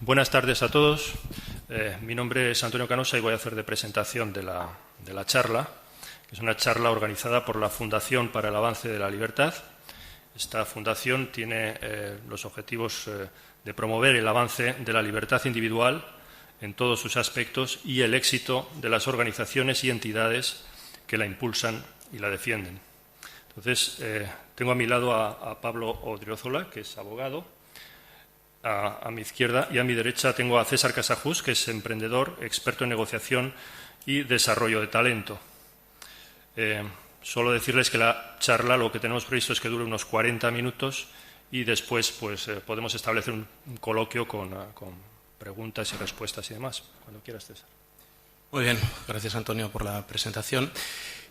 Buenas tardes a todos. Mi nombre es Antonio Canosa y voy a hacer de presentación de la charla. Es una charla organizada por la Fundación para el Avance de la Libertad. Esta fundación tiene los objetivos de promover el avance de la libertad individual en todos sus aspectos y el éxito de las organizaciones y entidades que la impulsan y la defienden. Entonces, tengo a mi lado a Pablo Odriozola, que es abogado, a mi izquierda, y a mi derecha tengo a César Casajús, que es emprendedor, experto en negociación y desarrollo de talento. Solo decirles que la charla, lo que tenemos previsto es que dure unos 40 minutos y después podemos establecer un coloquio con preguntas y respuestas y demás. Cuando quieras, César. Muy bien, gracias Antonio por la presentación.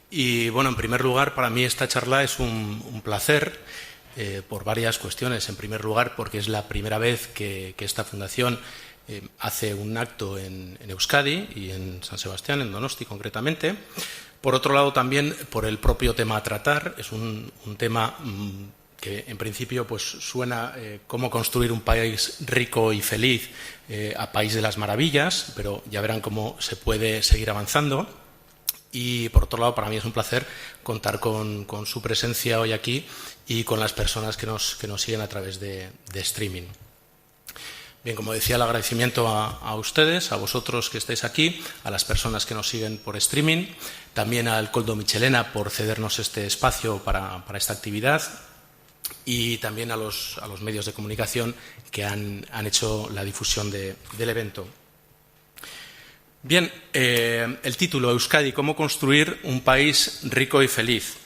Y bueno, en primer lugar, para mí esta charla es un placer por varias cuestiones. En primer lugar, porque es la primera vez que esta fundación hace un acto en Euskadi y en San Sebastián, en Donosti concretamente. Por otro lado, también por el propio tema a tratar. Es un tema que en principio pues suena cómo construir un país rico y feliz a país de las maravillas, pero ya verán cómo se puede seguir avanzando. Y por otro lado, para mí es un placer contar con su presencia hoy aquí y con las personas que nos siguen a través de streaming. Bien, como decía, el agradecimiento a ustedes, a vosotros que estáis aquí, a las personas que nos siguen por streaming, también al Koldo Michelena por cedernos este espacio para esta actividad y también a los medios de comunicación que han hecho la difusión del evento. Bien, el título, Euskadi, ¿cómo construir un país rico y feliz?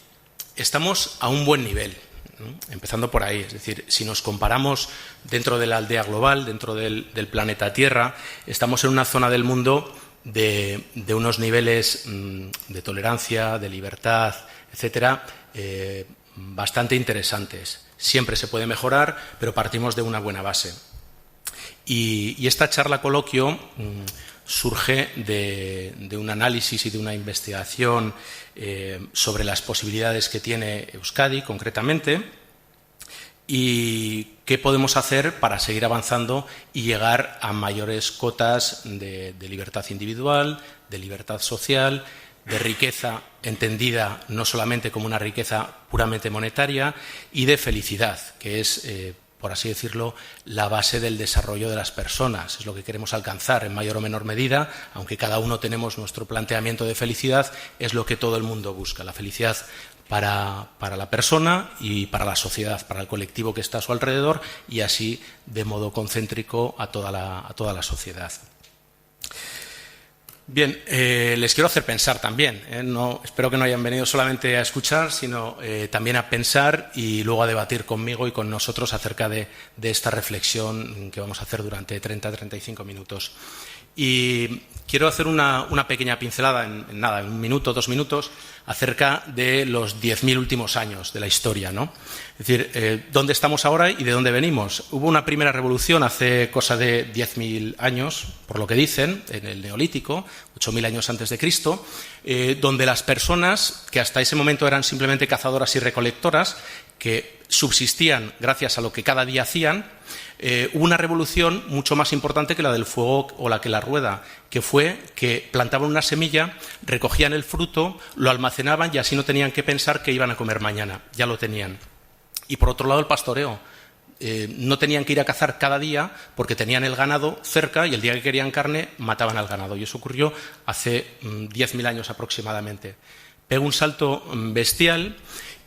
Estamos a un buen nivel, ¿no? Empezando por ahí. Es decir, si nos comparamos dentro de la aldea global, dentro del planeta Tierra, estamos en una zona del mundo de unos niveles de tolerancia, de libertad, etcétera, bastante interesantes. Siempre se puede mejorar, pero partimos de una buena base. Y esta charla coloquio surge de un análisis y de una investigación sobre las posibilidades que tiene Euskadi concretamente y qué podemos hacer para seguir avanzando y llegar a mayores cotas de libertad individual, de libertad social, de riqueza entendida no solamente como una riqueza puramente monetaria y de felicidad, que es por así decirlo, la base del desarrollo de las personas. Es lo que queremos alcanzar en mayor o menor medida, aunque cada uno tenemos nuestro planteamiento de felicidad, es lo que todo el mundo busca, la felicidad para la persona y para la sociedad, para el colectivo que está a su alrededor y así de modo concéntrico a toda la sociedad. Bien, les quiero hacer pensar también. Espero que no hayan venido solamente a escuchar, sino también a pensar y luego a debatir conmigo y con nosotros acerca de esta reflexión que vamos a hacer durante 30-35 minutos. Y quiero hacer una pequeña pincelada en un minuto, 2 minutos, acerca de los 10.000 últimos años de la historia, ¿no? Es decir, ¿dónde estamos ahora y de dónde venimos? Hubo una primera revolución hace cosa de 10.000 años, por lo que dicen, en el Neolítico, 8.000 años antes de Cristo, donde las personas, que hasta ese momento eran simplemente cazadoras y recolectoras, que subsistían gracias a lo que cada día hacían, hubo una revolución mucho más importante que la del fuego o la que la rueda, que fue que plantaban una semilla, recogían el fruto, lo almacenaban y así no tenían que pensar que iban a comer mañana, ya lo tenían. Y por otro lado el pastoreo. No tenían que ir a cazar cada día porque tenían el ganado cerca y el día que querían carne mataban al ganado. Y eso ocurrió hace 10.000 años aproximadamente. Pego un salto bestial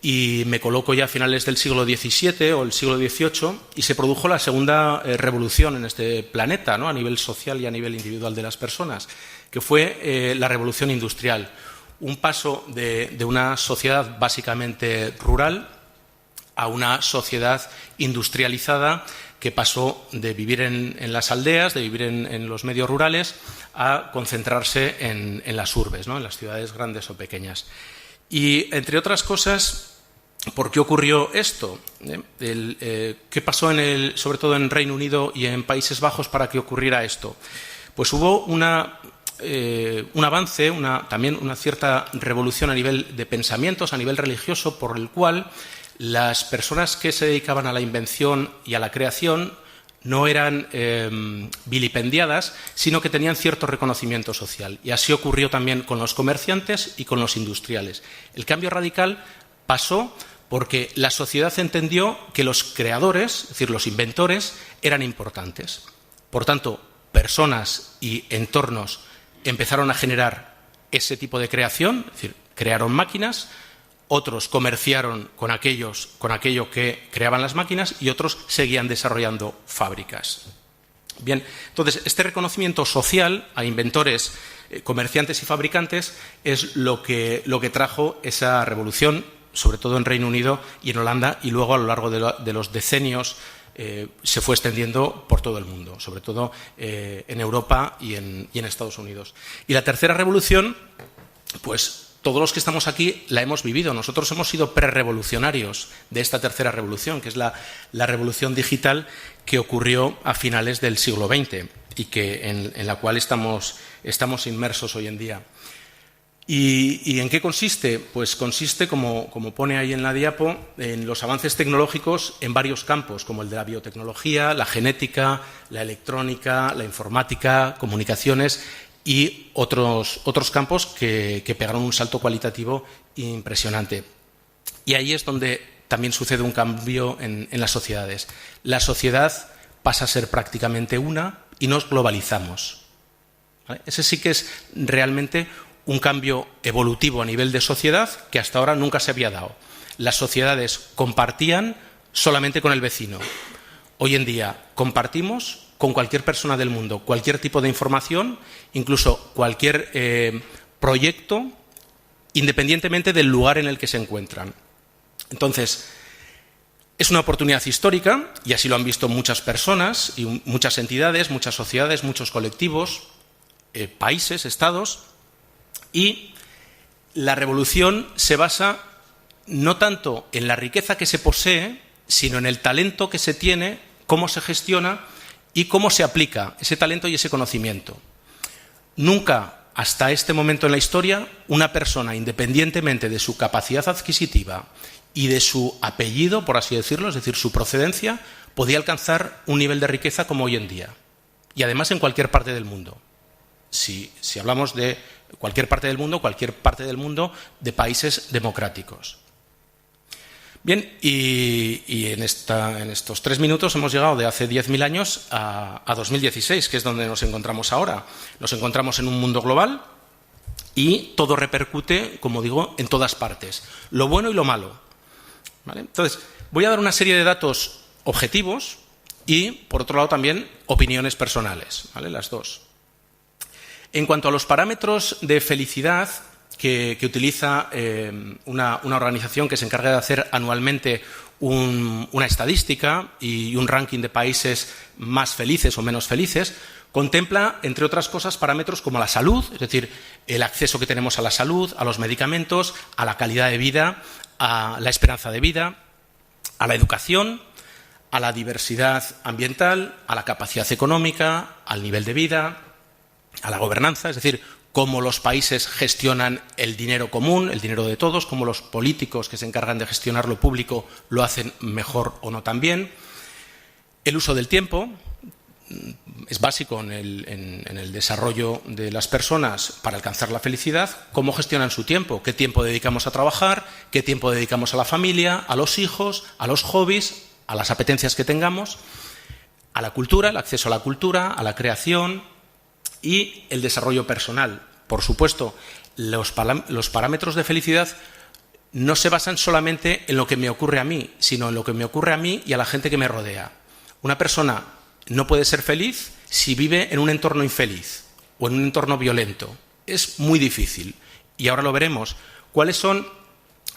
y me coloco ya a finales del siglo XVII o el siglo XVIII y se produjo la segunda revolución en este planeta, ¿no? A nivel social y a nivel individual de las personas, que fue la revolución industrial. Un paso de una sociedad básicamente rural a una sociedad industrializada que pasó de vivir en las aldeas, de vivir en los medios rurales, a concentrarse en las urbes, ¿no? En las ciudades grandes o pequeñas. Y, entre otras cosas, ¿por qué ocurrió esto? ¿Qué pasó sobre todo en Reino Unido y en Países Bajos para que ocurriera esto? Pues hubo un avance, también una cierta revolución a nivel de pensamientos, a nivel religioso, por el cual las personas que se dedicaban a la invención y a la creación no eran vilipendiadas, sino que tenían cierto reconocimiento social. Y así ocurrió también con los comerciantes y con los industriales. El cambio radical pasó porque la sociedad entendió que los creadores, es decir, los inventores, eran importantes. Por tanto, personas y entornos empezaron a generar ese tipo de creación, es decir, crearon máquinas, otros comerciaron con aquello que creaban las máquinas y otros seguían desarrollando fábricas. Bien, entonces, este reconocimiento social a inventores, comerciantes y fabricantes es lo que trajo esa revolución, sobre todo en Reino Unido y en Holanda, y luego a lo largo de los decenios se fue extendiendo por todo el mundo, sobre todo en Europa y en Estados Unidos. Y la tercera revolución, pues todos los que estamos aquí la hemos vivido. Nosotros hemos sido prerevolucionarios de esta tercera revolución, que es la revolución digital que ocurrió a finales del siglo XX y que en la cual estamos inmersos hoy en día. ¿Y en qué consiste? Pues consiste, como pone ahí en la diapo, en los avances tecnológicos en varios campos, como el de la biotecnología, la genética, la electrónica, la informática, comunicaciones y otros campos que pegaron un salto cualitativo impresionante. Y ahí es donde también sucede un cambio en las sociedades. La sociedad pasa a ser prácticamente una y nos globalizamos, ¿vale? Ese sí que es realmente un cambio evolutivo a nivel de sociedad que hasta ahora nunca se había dado. Las sociedades compartían solamente con el vecino. Hoy en día compartimos con cualquier persona del mundo, cualquier tipo de información, incluso cualquier proyecto, independientemente del lugar en el que se encuentran. Entonces, es una oportunidad histórica, y así lo han visto muchas personas, y muchas entidades, muchas sociedades, muchos colectivos, países, estados, y la revolución se basa no tanto en la riqueza que se posee, sino en el talento que se tiene, cómo se gestiona y cómo se aplica ese talento y ese conocimiento. Nunca, hasta este momento en la historia, una persona, independientemente de su capacidad adquisitiva y de su apellido, por así decirlo, es decir, su procedencia, podía alcanzar un nivel de riqueza como hoy en día. Y además en cualquier parte del mundo. Si hablamos de cualquier parte del mundo de países democráticos. Bien, y en estos 3 minutos hemos llegado de hace 10.000 años a 2016, que es donde nos encontramos ahora. Nos encontramos en un mundo global y todo repercute, como digo, en todas partes, lo bueno y lo malo, ¿vale? Entonces, voy a dar una serie de datos objetivos y, por otro lado, también opiniones personales, ¿vale? Las dos. En cuanto a los parámetros de felicidad que utiliza una organización que se encarga de hacer anualmente una estadística y un ranking de países más felices o menos felices, contempla, entre otras cosas, parámetros como la salud, es decir, el acceso que tenemos a la salud, a los medicamentos, a la calidad de vida, a la esperanza de vida, a la educación, a la diversidad ambiental, a la capacidad económica, al nivel de vida, a la gobernanza, es decir, cómo los países gestionan el dinero común, el dinero de todos, cómo los políticos que se encargan de gestionar lo público lo hacen mejor o no tan bien. El uso del tiempo es básico en el desarrollo de las personas para alcanzar la felicidad. Cómo gestionan su tiempo, qué tiempo dedicamos a trabajar, qué tiempo dedicamos a la familia, a los hijos, a los hobbies, a las apetencias que tengamos, a la cultura, el acceso a la cultura, a la creación y el desarrollo personal. Por supuesto, los parámetros de felicidad no se basan solamente en lo que me ocurre a mí, sino en lo que me ocurre a mí y a la gente que me rodea. Una persona no puede ser feliz si vive en un entorno infeliz o en un entorno violento. Es muy difícil. Y ahora lo veremos. ¿Cuáles son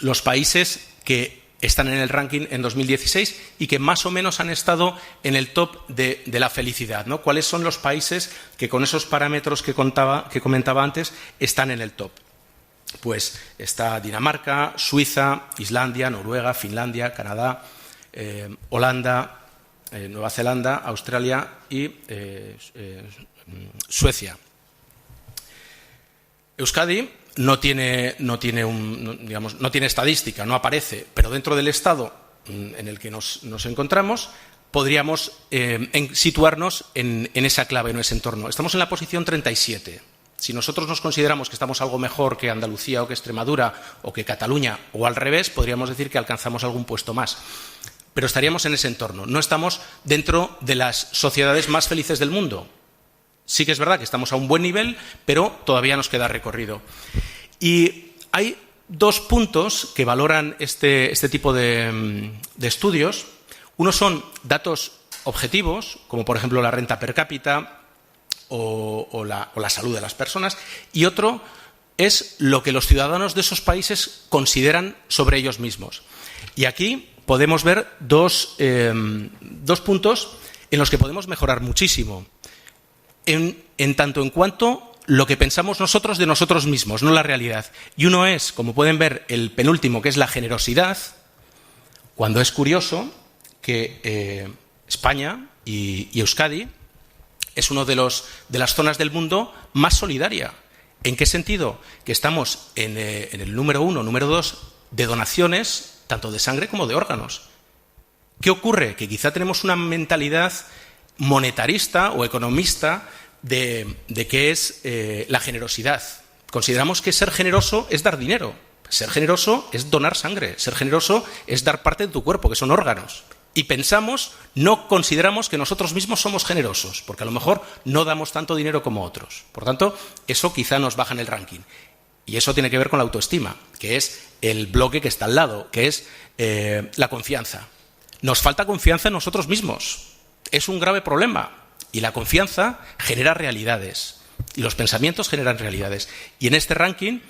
los países que están en el ranking en 2016 y que más o menos han estado en el top de la felicidad, ¿no? ¿Cuáles son los países que con esos parámetros que comentaba antes están en el top? Pues está Dinamarca, Suiza, Islandia, Noruega, Finlandia, Canadá, Holanda, Nueva Zelanda, Australia y Suecia. Euskadi no tiene estadística, no aparece, pero dentro del estado en el que nos encontramos podríamos situarnos en esa clave, en ese entorno. Estamos en la posición 37. Si nosotros nos consideramos que estamos algo mejor que Andalucía o que Extremadura o que Cataluña o al revés, podríamos decir que alcanzamos algún puesto más. Pero estaríamos en ese entorno. No estamos dentro de las sociedades más felices del mundo. Sí que es verdad que estamos a un buen nivel, pero todavía nos queda recorrido. Y hay dos puntos que valoran este tipo de estudios. Uno son datos objetivos, como por ejemplo la renta per cápita o la salud de las personas, y otro es lo que los ciudadanos de esos países consideran sobre ellos mismos. Y aquí podemos ver dos puntos en los que podemos mejorar muchísimo, en tanto en cuanto lo que pensamos nosotros de nosotros mismos, no la realidad. Y uno es, como pueden ver, el penúltimo, que es la generosidad, cuando es curioso que España y Euskadi es uno de las zonas del mundo más solidaria. ¿En qué sentido? Que estamos en el número 1, número 2 de donaciones, tanto de sangre como de órganos. ¿Qué ocurre? Que quizá tenemos una mentalidad monetarista o economista de qué es la generosidad. Consideramos que ser generoso es dar dinero, ser generoso es donar sangre, ser generoso es dar parte de tu cuerpo, que son órganos. Y no consideramos que nosotros mismos somos generosos, porque a lo mejor no damos tanto dinero como otros. Por tanto, eso quizá nos baja en el ranking. Y eso tiene que ver con la autoestima, que es el bloque que está al lado, que es la confianza. Nos falta confianza en nosotros mismos. Es un grave problema. Y la confianza genera realidades. Y los pensamientos generan realidades. Y en este ranking,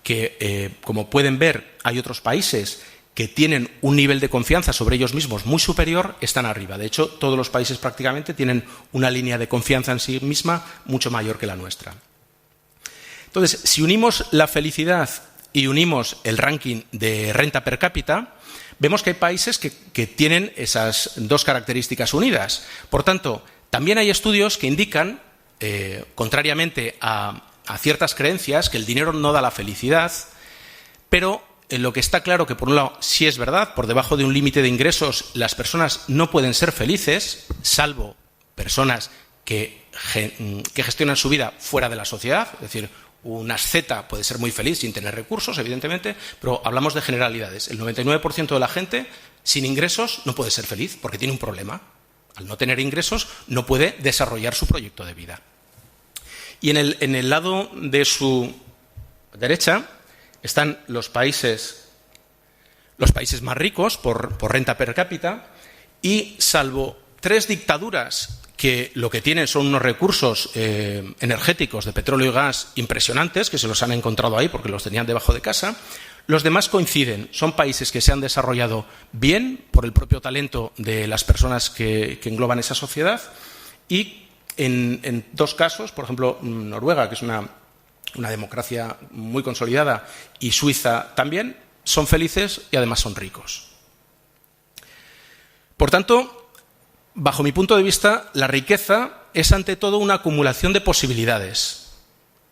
que como pueden ver, hay otros países que tienen un nivel de confianza sobre ellos mismos muy superior, están arriba. De hecho, todos los países prácticamente tienen una línea de confianza en sí misma mucho mayor que la nuestra. Entonces, si unimos la felicidad y unimos el ranking de renta per cápita, vemos que hay países que tienen esas dos características unidas. Por tanto, también hay estudios que indican, contrariamente a ciertas creencias, que el dinero no da la felicidad, pero lo que está claro que, por un lado, sí es verdad, por debajo de un límite de ingresos las personas no pueden ser felices, salvo personas que gestionan su vida fuera de la sociedad. Es decir, un asceta puede ser muy feliz sin tener recursos, evidentemente, pero hablamos de generalidades. El 99% de la gente sin ingresos no puede ser feliz porque tiene un problema. Al no tener ingresos no puede desarrollar su proyecto de vida. Y en el lado de su derecha están los países más ricos por renta per cápita, y salvo 3 dictaduras que lo que tienen son unos recursos energéticos de petróleo y gas impresionantes, que se los han encontrado ahí porque los tenían debajo de casa, los demás coinciden. Son países que se han desarrollado bien por el propio talento de las personas que engloban esa sociedad, y en 2 casos, por ejemplo, Noruega, que es una democracia muy consolidada, y Suiza también, son felices y además son ricos. Por tanto, bajo mi punto de vista, la riqueza es ante todo una acumulación de posibilidades,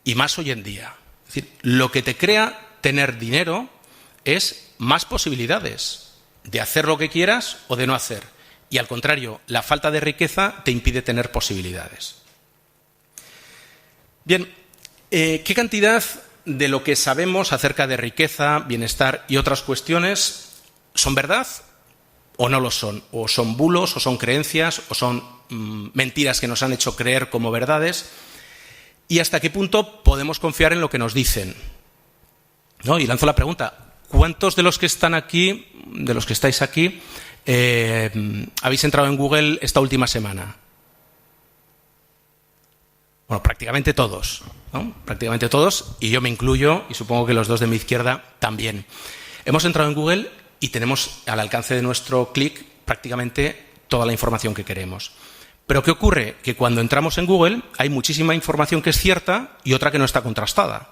y más hoy en día. Es decir, lo que te crea tener dinero es más posibilidades de hacer lo que quieras o de no hacer. Y al contrario, la falta de riqueza te impide tener posibilidades. Bien, ¿qué cantidad de lo que sabemos acerca de riqueza, bienestar y otras cuestiones son verdad o no lo son? ¿O son bulos, o son creencias, o son mentiras que nos han hecho creer como verdades? ¿Y hasta qué punto podemos confiar en lo que nos dicen? ¿No? Y lanzo la pregunta: ¿cuántos de los que están aquí, de los que estáis aquí, habéis entrado en Google esta última semana? Bueno, prácticamente todos, ¿no? Prácticamente todos, y yo me incluyo, y supongo que los 2 de mi izquierda también. Hemos entrado en Google y tenemos al alcance de nuestro clic prácticamente toda la información que queremos. Pero ¿qué ocurre? Que cuando entramos en Google hay muchísima información que es cierta y otra que no está contrastada.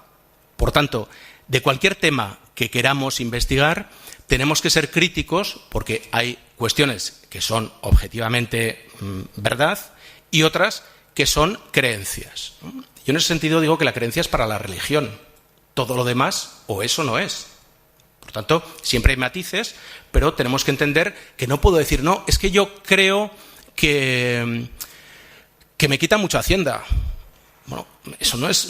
Por tanto, de cualquier tema que queramos investigar, tenemos que ser críticos, porque hay cuestiones que son objetivamente verdad y otras que son creencias. Yo en ese sentido digo que la creencia es para la religión. Todo lo demás o eso no es. Por Por tanto, siempre hay matices, pero tenemos que entender que no puedo decir, no, es que yo creo que me quita mucho Hacienda. Bueno, eso no es...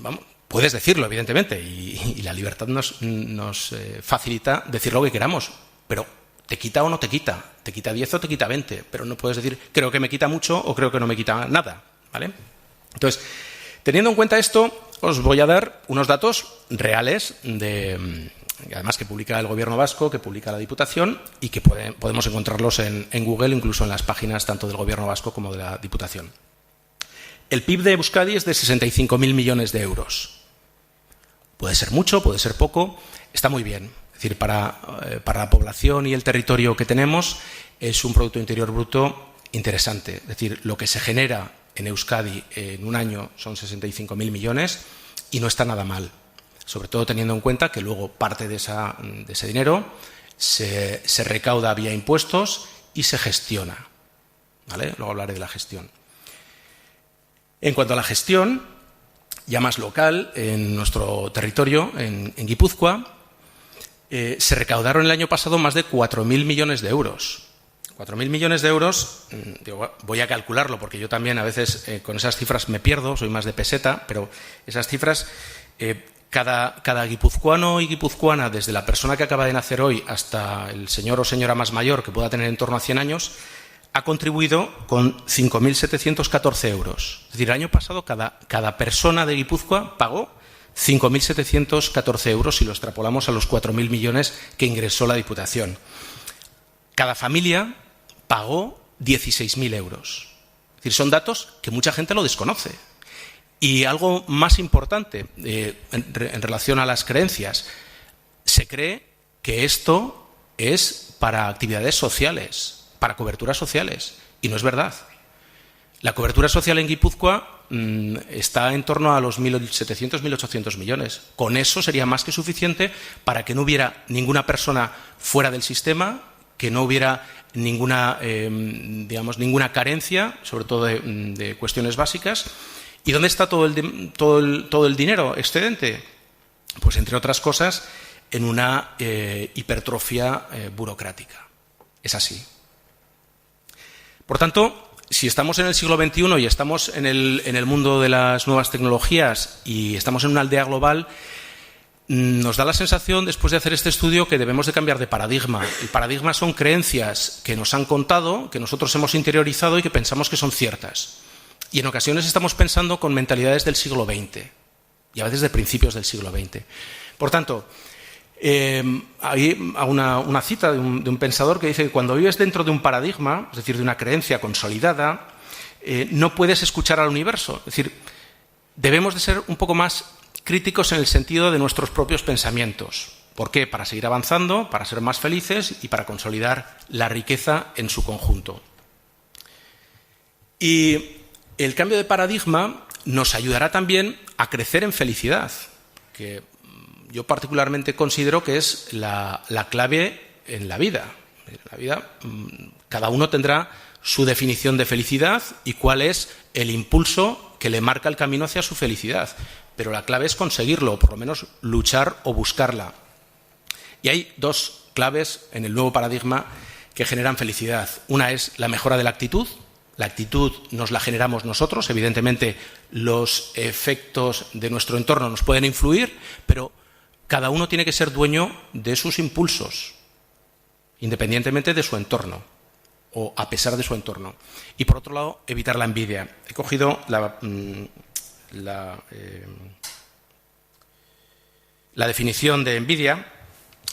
Vamos, puedes decirlo, evidentemente, y la libertad nos facilita decir lo que queramos, pero ¿te quita o no te quita? ¿Te quita 10 o te quita 20? Pero no puedes decir, creo que me quita mucho o creo que no me quita nada, ¿vale? Entonces, teniendo en cuenta esto, os voy a dar unos datos reales, además que publica el Gobierno vasco, que publica la Diputación y que podemos encontrarlos en Google, incluso en las páginas tanto del Gobierno vasco como de la Diputación. El PIB de Euskadi es de 65.000 millones de euros. Puede ser mucho, puede ser poco, está muy bien. Es decir, para la población y el territorio que tenemos es un Producto Interior Bruto interesante. Es decir, lo que se genera en Euskadi en un año son 65.000 millones y no está nada mal. Sobre todo teniendo en cuenta que luego parte de ese dinero se recauda vía impuestos y se gestiona, ¿vale? Luego hablaré de la gestión. En cuanto a la gestión, ya más local, en nuestro territorio, en Guipúzcoa, se recaudaron el año pasado más de 4.000 millones de euros. 4.000 millones de euros, voy a calcularlo porque yo también a veces con esas cifras me pierdo, soy más de peseta, pero esas cifras, cada guipuzcoano y guipuzcoana, desde la persona que acaba de nacer hoy hasta el señor o señora más mayor que pueda tener en torno a 100 años, ha contribuido con 5.714 euros. Es decir, el año pasado cada persona de Guipúzcoa pagó 5.714 euros si lo extrapolamos a los 4.000 millones que ingresó la Diputación. Cada familia pagó 16.000 euros. Es decir, son datos que mucha gente lo desconoce. Y algo más importante en relación a las creencias, se cree que esto es para actividades sociales, para coberturas sociales, y no es verdad. La cobertura social en Guipúzcoa está en torno a los 1.700, 1.800 millones. Con eso sería más que suficiente para que no hubiera ninguna persona fuera del sistema, que no hubiera ninguna carencia, sobre todo de cuestiones básicas. ¿Y dónde está todo el dinero excedente? Pues, entre otras cosas, en una hipertrofia burocrática. Es así. Por tanto, si estamos en el siglo XXI y estamos en el mundo de las nuevas tecnologías y estamos en una aldea global, nos da la sensación, después de hacer este estudio, que debemos de cambiar de paradigma. El paradigma son creencias que nos han contado, que nosotros hemos interiorizado y que pensamos que son ciertas. Y en ocasiones estamos pensando con mentalidades del siglo XX y a veces de principios del siglo XX. Por tanto, hay una cita de un pensador que dice que cuando vives dentro de un paradigma, es decir, de una creencia consolidada, no puedes escuchar al universo. Es decir, debemos de ser un poco más críticos en el sentido de nuestros propios pensamientos. ¿Por qué? Para seguir avanzando, para ser más felices y para consolidar la riqueza en su conjunto. Y el cambio de paradigma nos ayudará también a crecer en felicidad, que yo particularmente considero que es la clave en la vida. En la vida cada uno tendrá su definición de felicidad y cuál es el impulso que le marca el camino hacia su felicidad. Pero la clave es conseguirlo, o por lo menos luchar o buscarla. Y hay dos claves en el nuevo paradigma que generan felicidad. Una es la mejora de la actitud. La actitud nos la generamos nosotros. Evidentemente, los efectos de nuestro entorno nos pueden influir, pero cada uno tiene que ser dueño de sus impulsos, independientemente de su entorno o a pesar de su entorno. Y por otro lado, evitar la envidia. He cogido la definición de envidia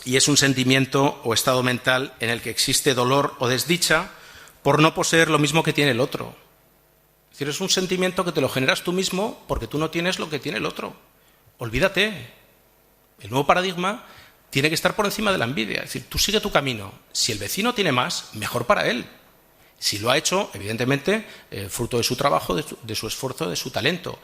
y es un sentimiento o estado mental en el que existe dolor o desdicha por no poseer lo mismo que tiene el otro. Es decir, es un sentimiento que te lo generas tú mismo porque tú no tienes lo que tiene el otro. Olvídate. El nuevo paradigma tiene que estar por encima de la envidia. Es decir, tú sigue tu camino. Si el vecino tiene más, mejor para él. Si lo ha hecho, evidentemente, fruto de su trabajo, de su esfuerzo, de su talento.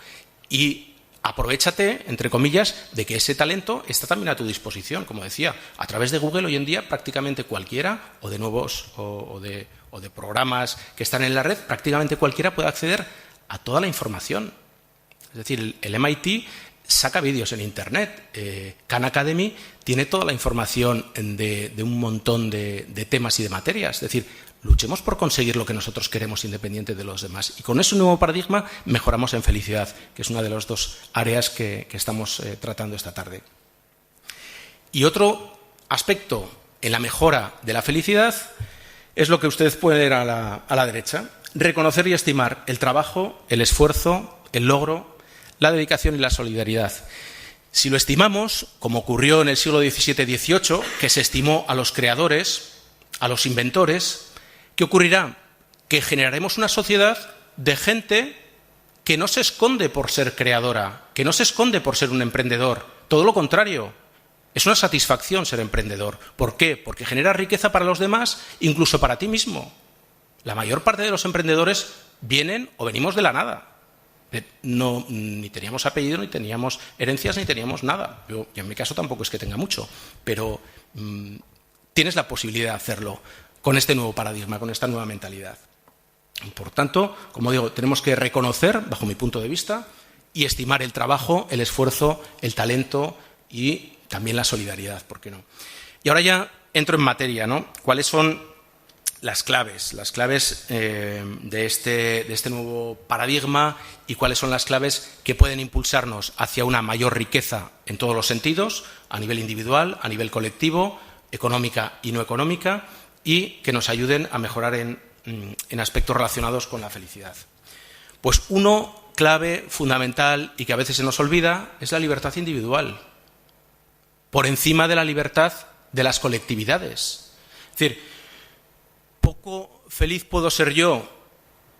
Y aprovéchate, entre comillas, de que ese talento está también a tu disposición. Como decía, a través de Google hoy en día prácticamente cualquiera, o de nuevos o de programas que están en la red, prácticamente cualquiera puede acceder a toda la información. Es decir, el MIT saca vídeos en Internet. Khan Academy tiene toda la información de un montón de temas y de materias. Es decir, luchemos por conseguir lo que nosotros queremos independiente de los demás. Y con ese nuevo paradigma mejoramos en felicidad, que es una de las dos áreas que estamos tratando esta tarde. Y otro aspecto en la mejora de la felicidad es lo que ustedes pueden ver a la derecha. Reconocer y estimar el trabajo, el esfuerzo, el logro, la dedicación y la solidaridad. Si lo estimamos, como ocurrió en el siglo XVII-XVIII, que se estimó a los creadores, a los inventores, ¿qué ocurrirá? Que generaremos una sociedad de gente que no se esconde por ser creadora, que no se esconde por ser un emprendedor. Todo lo contrario. Es una satisfacción ser emprendedor. ¿Por qué? Porque genera riqueza para los demás, incluso para ti mismo. La mayor parte de los emprendedores vienen o venimos de la nada. No, ni teníamos apellido, ni teníamos herencias, ni teníamos nada. Yo en mi caso tampoco es que tenga mucho, pero tienes la posibilidad de hacerlo con este nuevo paradigma, con esta nueva mentalidad. Por tanto, como digo, tenemos que reconocer, bajo mi punto de vista, y estimar el trabajo, el esfuerzo, el talento y también la solidaridad, ¿por qué no? Y ahora ya entro en materia, ¿no? ¿Cuáles son las claves de este nuevo paradigma y cuáles son las claves que pueden impulsarnos hacia una mayor riqueza en todos los sentidos, a nivel individual, a nivel colectivo, económica y no económica, y que nos ayuden a mejorar en aspectos relacionados con la felicidad? Pues uno clave, fundamental y que a veces se nos olvida es la libertad individual, por encima de la libertad de las colectividades. Es decir, poco feliz puedo ser yo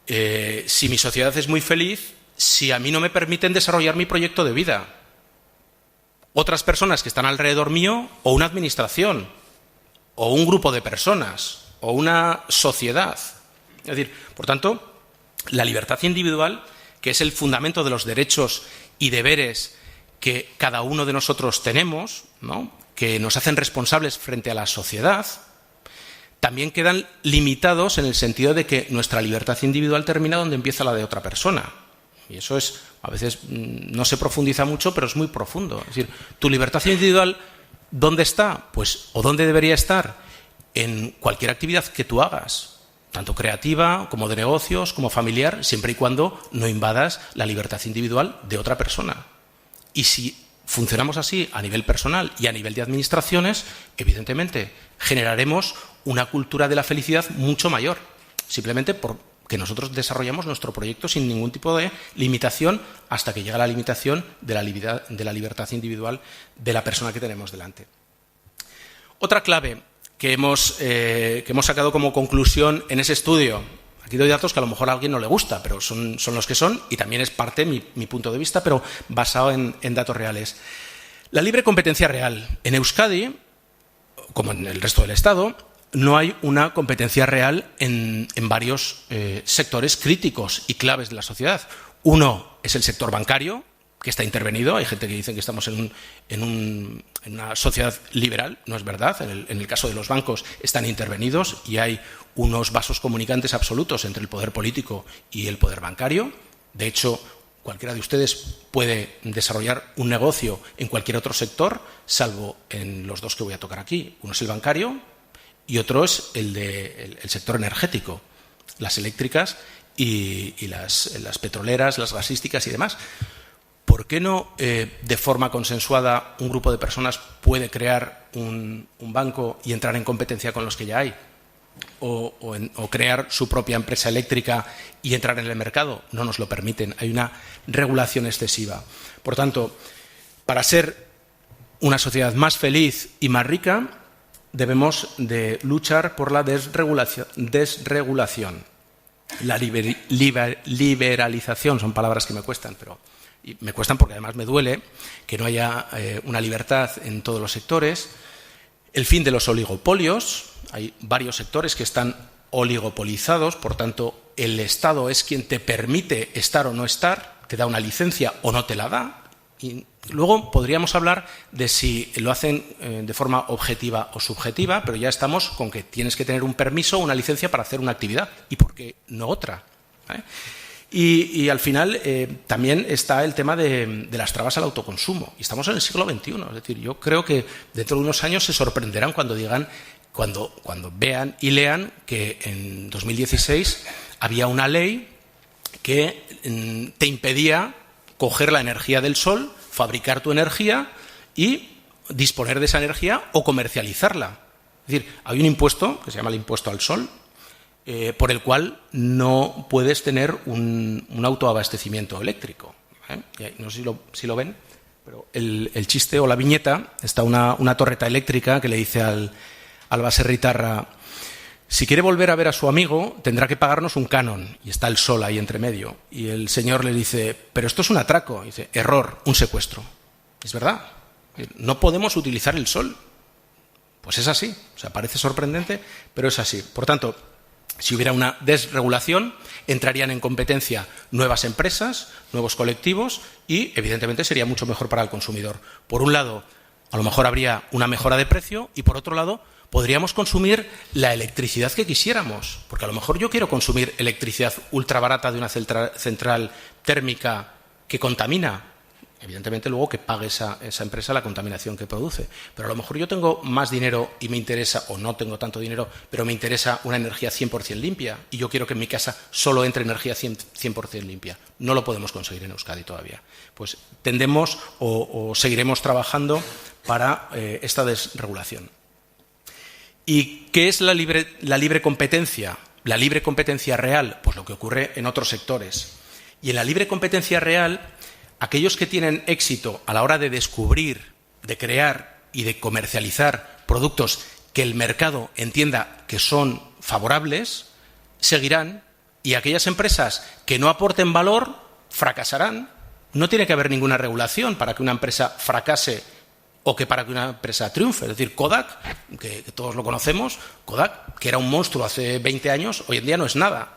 si mi sociedad es muy feliz, si a mí no me permiten desarrollar mi proyecto de vida. Otras personas que están alrededor mío, o una administración, o un grupo de personas, o una sociedad. Es decir, por tanto, la libertad individual, que es el fundamento de los derechos y deberes que cada uno de nosotros tenemos, ¿no?, que nos hacen responsables frente a la sociedad, también quedan limitados en el sentido de que nuestra libertad individual termina donde empieza la de otra persona. Y eso es, a veces no se profundiza mucho, pero es muy profundo. Es decir, tu libertad individual, ¿dónde está? Pues, o dónde debería estar, en cualquier actividad que tú hagas, tanto creativa como de negocios, como familiar, siempre y cuando no invadas la libertad individual de otra persona. Y si funcionamos así a nivel personal y a nivel de administraciones, evidentemente generaremos una cultura de la felicidad mucho mayor, simplemente porque nosotros desarrollamos nuestro proyecto sin ningún tipo de limitación hasta que llega la limitación de la libertad individual de la persona que tenemos delante. Otra clave que hemos sacado como conclusión en ese estudio, aquí doy datos que a lo mejor a alguien no le gusta, pero son los que son, y también es parte de mi punto de vista, pero basado en datos reales. La libre competencia real. En Euskadi, como en el resto del Estado, no hay una competencia real en varios sectores críticos y claves de la sociedad. Uno es el sector bancario, que está intervenido. Hay gente que dice que estamos en una sociedad liberal. No es verdad. En el caso de los bancos están intervenidos y hay unos vasos comunicantes absolutos entre el poder político y el poder bancario. De hecho, cualquiera de ustedes puede desarrollar un negocio en cualquier otro sector, salvo en los dos que voy a tocar aquí. Uno es el bancario y otro es el sector energético, las eléctricas y las petroleras, las gasísticas y demás. ¿Por qué no, de forma consensuada, un grupo de personas puede crear un banco y entrar en competencia con los que ya hay? O crear su propia empresa eléctrica y entrar en el mercado. No nos lo permiten. Hay una regulación excesiva. Por tanto, para ser una sociedad más feliz y más rica, debemos de luchar por la desregulación. La liberalización son palabras que me cuestan, y me cuestan porque además me duele que no haya una libertad en todos los sectores. El fin de los oligopolios. Hay varios sectores que están oligopolizados, por tanto, el Estado es quien te permite estar o no estar, te da una licencia o no te la da. Y luego podríamos hablar de si lo hacen de forma objetiva o subjetiva, pero ya estamos con que tienes que tener un permiso o una licencia para hacer una actividad. ¿Y por qué no otra? Y al final también está el tema de las trabas al autoconsumo. Y estamos en el siglo XXI. Es decir, yo creo que dentro de unos años se sorprenderán cuando digan, cuando vean y lean que en 2016 había una ley que te impedía coger la energía del sol, fabricar tu energía y disponer de esa energía o comercializarla. Es decir, hay un impuesto que se llama el impuesto al sol, por el cual no puedes tener un autoabastecimiento eléctrico. No sé si lo ven, pero el chiste o la viñeta, está una torreta eléctrica que le dice al baserritarra: si quiere volver a ver a su amigo, tendrá que pagarnos un canon. Y está el sol ahí entre medio. Y el señor le dice: pero esto es un atraco. Y dice: error, un secuestro. Es verdad, no podemos utilizar el sol. Pues es así. O sea, parece sorprendente, pero es así. Por tanto, si hubiera una desregulación, entrarían en competencia nuevas empresas, nuevos colectivos y, evidentemente, sería mucho mejor para el consumidor. Por un lado, a lo mejor habría una mejora de precio y, por otro lado, podríamos consumir la electricidad que quisiéramos. Porque a lo mejor yo quiero consumir electricidad ultra barata de una central térmica que contamina. Evidentemente, luego que pague esa empresa la contaminación que produce. Pero a lo mejor yo tengo más dinero y me interesa, o no tengo tanto dinero, pero me interesa una energía 100% limpia. Y yo quiero que en mi casa solo entre energía 100% limpia. No lo podemos conseguir en Euskadi todavía. Pues tendemos o seguiremos trabajando para esta desregulación. ¿Y qué es la libre competencia? La libre competencia real, pues lo que ocurre en otros sectores. Y en la libre competencia real, aquellos que tienen éxito a la hora de descubrir, de crear y de comercializar productos que el mercado entienda que son favorables, seguirán, y aquellas empresas que no aporten valor fracasarán. No tiene que haber ninguna regulación para que una empresa fracase o que para que una empresa triunfe. Es decir, Kodak, que todos lo conocemos, Kodak, que era un monstruo hace 20 años, hoy en día no es nada.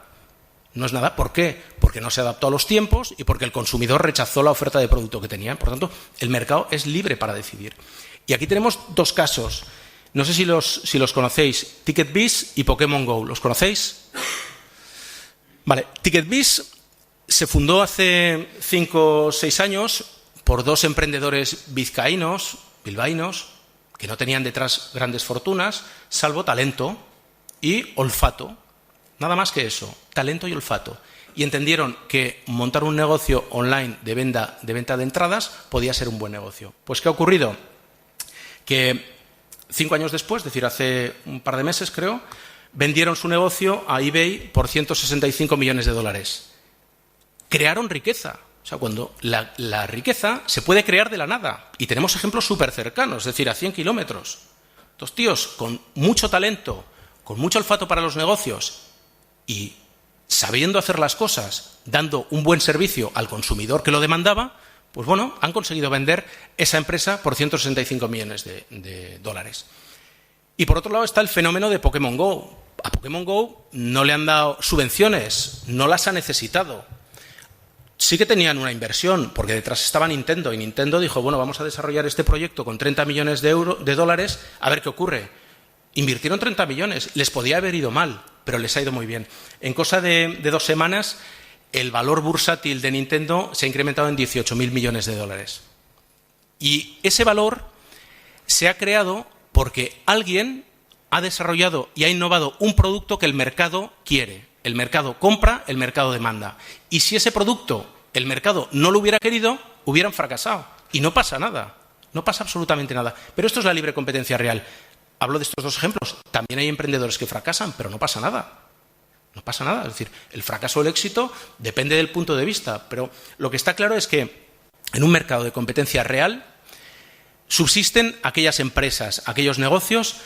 No es nada. ¿Por qué? Porque no se adaptó a los tiempos y porque el consumidor rechazó la oferta de producto que tenía. Por tanto, el mercado es libre para decidir. Y aquí tenemos dos casos. No sé si los conocéis, TicketBiz y Pokémon Go. ¿Los conocéis? Vale, TicketBiz se fundó hace 5 o 6 años por dos emprendedores bilbaínos, que no tenían detrás grandes fortunas, salvo talento y olfato. Nada más que eso, talento y olfato. Y entendieron que montar un negocio online de venta de entradas podía ser un buen negocio. Pues, ¿qué ha ocurrido? Que 5 años después, es decir, hace un par de meses creo, vendieron su negocio a eBay por $165 millones. Crearon riqueza. O sea, cuando la riqueza se puede crear de la nada. Y tenemos ejemplos súper cercanos, es decir, a 100 kilómetros. Dos tíos con mucho talento, con mucho olfato para los negocios y sabiendo hacer las cosas, dando un buen servicio al consumidor que lo demandaba, pues bueno, han conseguido vender esa empresa por $165 millones. Y por otro lado está el fenómeno de Pokémon Go. A Pokémon Go no le han dado subvenciones, no las ha necesitado. Sí que tenían una inversión, porque detrás estaba Nintendo, y Nintendo dijo, bueno, vamos a desarrollar este proyecto con 30 millones de dólares, a ver qué ocurre. Invirtieron 30 millones, les podía haber ido mal, pero les ha ido muy bien. En cosa de 2 semanas, el valor bursátil de Nintendo se ha incrementado en 18.000 millones de dólares. Y ese valor se ha creado porque alguien ha desarrollado y ha innovado un producto que el mercado quiere. El mercado compra, el mercado demanda. Y si ese producto el mercado no lo hubiera querido, hubieran fracasado. Y no pasa nada, no pasa absolutamente nada. Pero esto es la libre competencia real. Hablo de estos dos ejemplos. También hay emprendedores que fracasan, pero no pasa nada. No pasa nada. Es decir, el fracaso o el éxito depende del punto de vista. Pero lo que está claro es que en un mercado de competencia real subsisten aquellas empresas, aquellos negocios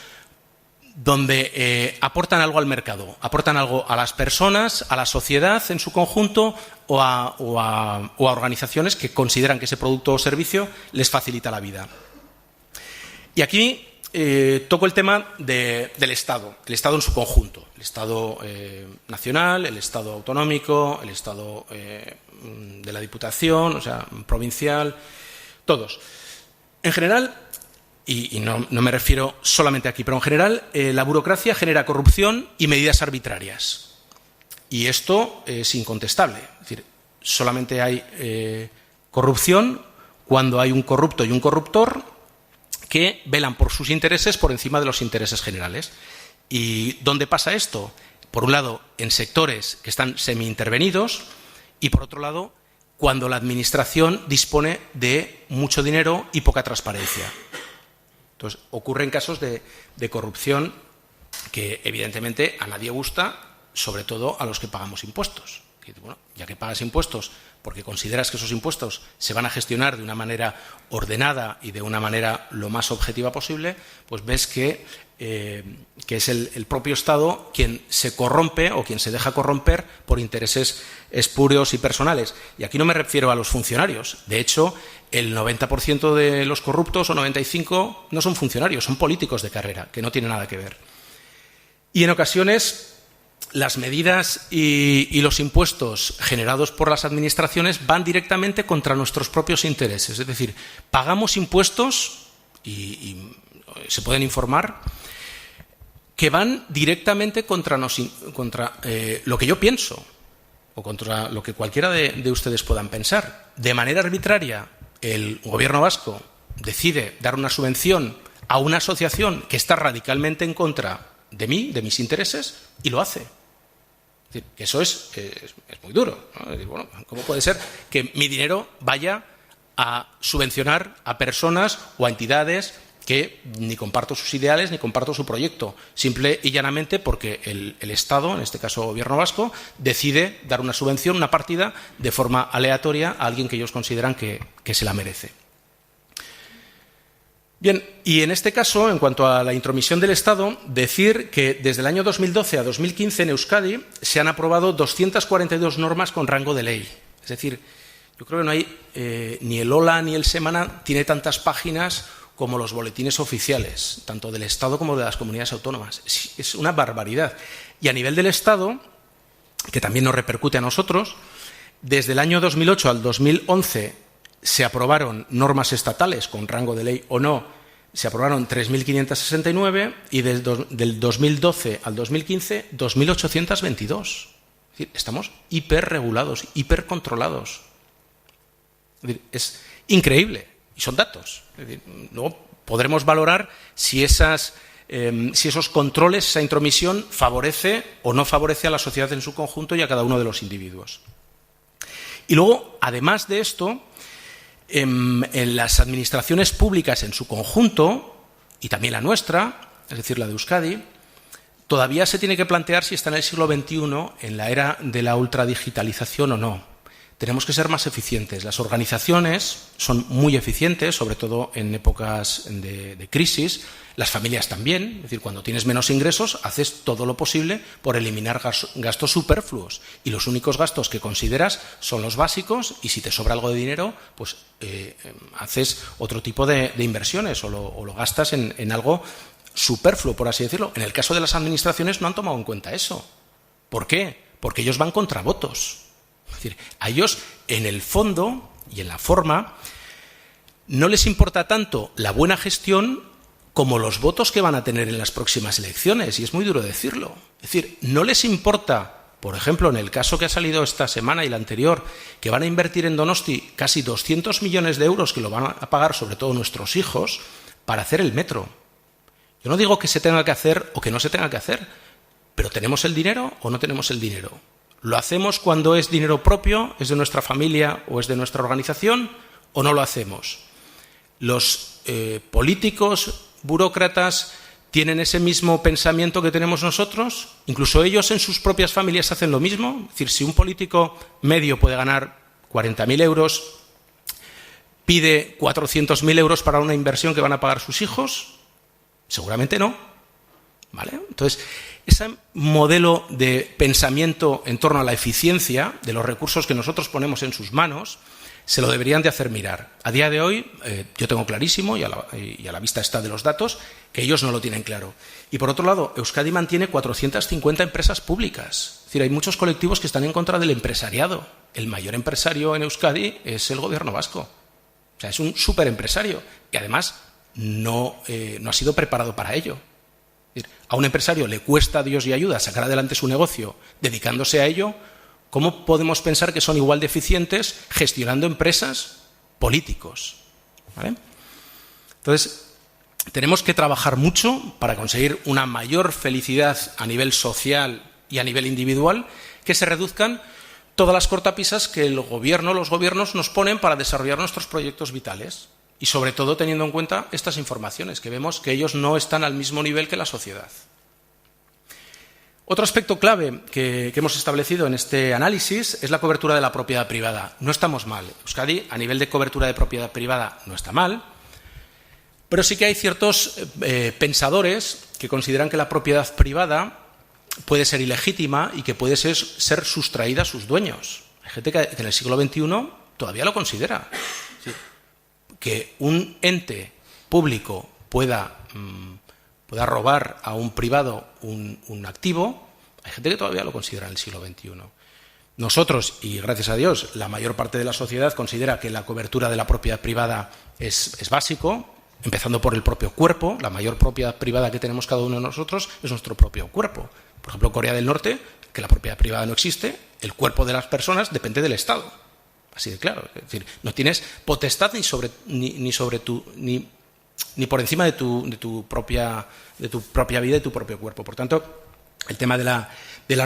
donde aportan algo al mercado, aportan algo a las personas, a la sociedad en su conjunto o a organizaciones que consideran que ese producto o servicio les facilita la vida. Y aquí toco el tema del Estado, el Estado en su conjunto, el Estado nacional, el Estado autonómico, el Estado de la Diputación, o sea, provincial, todos. En general, y no me refiero solamente aquí, pero en general, la burocracia genera corrupción y medidas arbitrarias. Y esto es incontestable. Es decir, solamente hay corrupción cuando hay un corrupto y un corruptor que velan por sus intereses por encima de los intereses generales. ¿Y dónde pasa esto? Por un lado, en sectores que están semi-intervenidos y, por otro lado, cuando la administración dispone de mucho dinero y poca transparencia. Entonces, ocurren casos de corrupción que, evidentemente, a nadie gusta, sobre todo a los que pagamos impuestos. Bueno, ya que pagas impuestos porque consideras que esos impuestos se van a gestionar de una manera ordenada y de una manera lo más objetiva posible, pues ves que es el propio Estado quien se corrompe o quien se deja corromper por intereses espurios y personales. Y aquí no me refiero a los funcionarios. De hecho, el 90% de los corruptos o 95% no son funcionarios, son políticos de carrera, que no tienen nada que ver. Y en ocasiones las medidas y los impuestos generados por las administraciones van directamente contra nuestros propios intereses. Es decir, pagamos impuestos y se pueden informar que van directamente contra lo que yo pienso o contra lo que cualquiera de ustedes puedan pensar. De manera arbitraria, el Gobierno vasco decide dar una subvención a una asociación que está radicalmente en contra de mí, de mis intereses, y lo hace. Es decir, que eso es muy duro, ¿no? Es decir, bueno, ¿cómo puede ser que mi dinero vaya a subvencionar a personas o a entidades que ni comparto sus ideales ni comparto su proyecto? Simple y llanamente porque el Estado, en este caso el Gobierno vasco, decide dar una subvención, una partida, de forma aleatoria a alguien que ellos consideran que se la merece. Bien, y en este caso, en cuanto a la intromisión del Estado, decir que desde el año 2012 a 2015 en Euskadi se han aprobado 242 normas con rango de ley. Es decir, yo creo que no hay, ni el Ola ni el Semana tiene tantas páginas como los boletines oficiales, tanto del Estado como de las comunidades autónomas. Es una barbaridad. Y a nivel del Estado, que también nos repercute a nosotros, desde el año 2008 al 2011 se aprobaron normas estatales con rango de ley o no, se aprobaron 3.569 y del 2012 al 2015, 2.822. Es decir, estamos hiperregulados, hipercontrolados. Es decir, es increíble. Y son datos. Es decir, luego podremos valorar si esos controles, esa intromisión, favorece o no favorece a la sociedad en su conjunto y a cada uno de los individuos. Y luego, además de esto, en las administraciones públicas en su conjunto, y también la nuestra, es decir, la de Euskadi, todavía se tiene que plantear si está en el siglo XXI, en la era de la ultradigitalización o no. Tenemos que ser más eficientes. Las organizaciones son muy eficientes, sobre todo en épocas de crisis. Las familias también. Es decir, cuando tienes menos ingresos, haces todo lo posible por eliminar gastos superfluos. Y los únicos gastos que consideras son los básicos, y si te sobra algo de dinero, pues haces otro tipo de inversiones o lo gastas en algo superfluo, por así decirlo. En el caso de las administraciones no han tomado en cuenta eso. ¿Por qué? Porque ellos van contra votos. Es decir, a ellos, en el fondo y en la forma, no les importa tanto la buena gestión como los votos que van a tener en las próximas elecciones, y es muy duro decirlo. Es decir, no les importa, por ejemplo, en el caso que ha salido esta semana y la anterior, que van a invertir en Donosti casi 200 millones de euros que lo van a pagar sobre todo nuestros hijos para hacer el metro. Yo no digo que se tenga que hacer o que no se tenga que hacer, pero ¿tenemos el dinero o no tenemos el dinero? ¿Lo hacemos cuando es dinero propio, es de nuestra familia o es de nuestra organización, o no lo hacemos? Los políticos, burócratas, ¿tienen ese mismo pensamiento que tenemos nosotros? Incluso ellos en sus propias familias hacen lo mismo. Es decir, si un político medio puede ganar 40.000 euros, ¿pide 400.000 euros para una inversión que van a pagar sus hijos? Seguramente no. ¿Vale? Entonces, ese modelo de pensamiento en torno a la eficiencia de los recursos que nosotros ponemos en sus manos se lo deberían de hacer mirar. A día de hoy, yo tengo clarísimo, y a la vista está de los datos, que ellos no lo tienen claro. Y por otro lado, Euskadi mantiene 450 empresas públicas. Es decir, hay muchos colectivos que están en contra del empresariado. El mayor empresario en Euskadi es el Gobierno vasco. O sea, es un superempresario que además no ha sido preparado para ello. A un empresario le cuesta Dios y ayuda sacar adelante su negocio dedicándose a ello. ¿Cómo podemos pensar que son igual de eficientes gestionando empresas políticos? ¿Vale? Entonces, tenemos que trabajar mucho para conseguir una mayor felicidad a nivel social y a nivel individual, que se reduzcan todas las cortapisas que los gobiernos nos ponen para desarrollar nuestros proyectos vitales. Y sobre todo teniendo en cuenta estas informaciones, que vemos que ellos no están al mismo nivel que la sociedad. Otro aspecto clave que hemos establecido en este análisis es la cobertura de la propiedad privada. No estamos mal. Euskadi, a nivel de cobertura de propiedad privada, no está mal, pero sí que hay ciertos pensadores que consideran que la propiedad privada puede ser ilegítima y que puede ser sustraída a sus dueños. Hay gente que en el siglo XXI todavía lo considera. ¿Sí? Que un ente público pueda robar a un privado un activo, hay gente que todavía lo considera en el siglo XXI. Nosotros, y gracias a Dios, la mayor parte de la sociedad considera que la cobertura de la propiedad privada es básico, empezando por el propio cuerpo. La mayor propiedad privada que tenemos cada uno de nosotros es nuestro propio cuerpo. Por ejemplo, Corea del Norte, que la propiedad privada no existe, el cuerpo de las personas depende del Estado. Así de claro. Es decir, no tienes potestad ni por encima de tu propia vida y tu propio cuerpo. Por tanto, el tema de la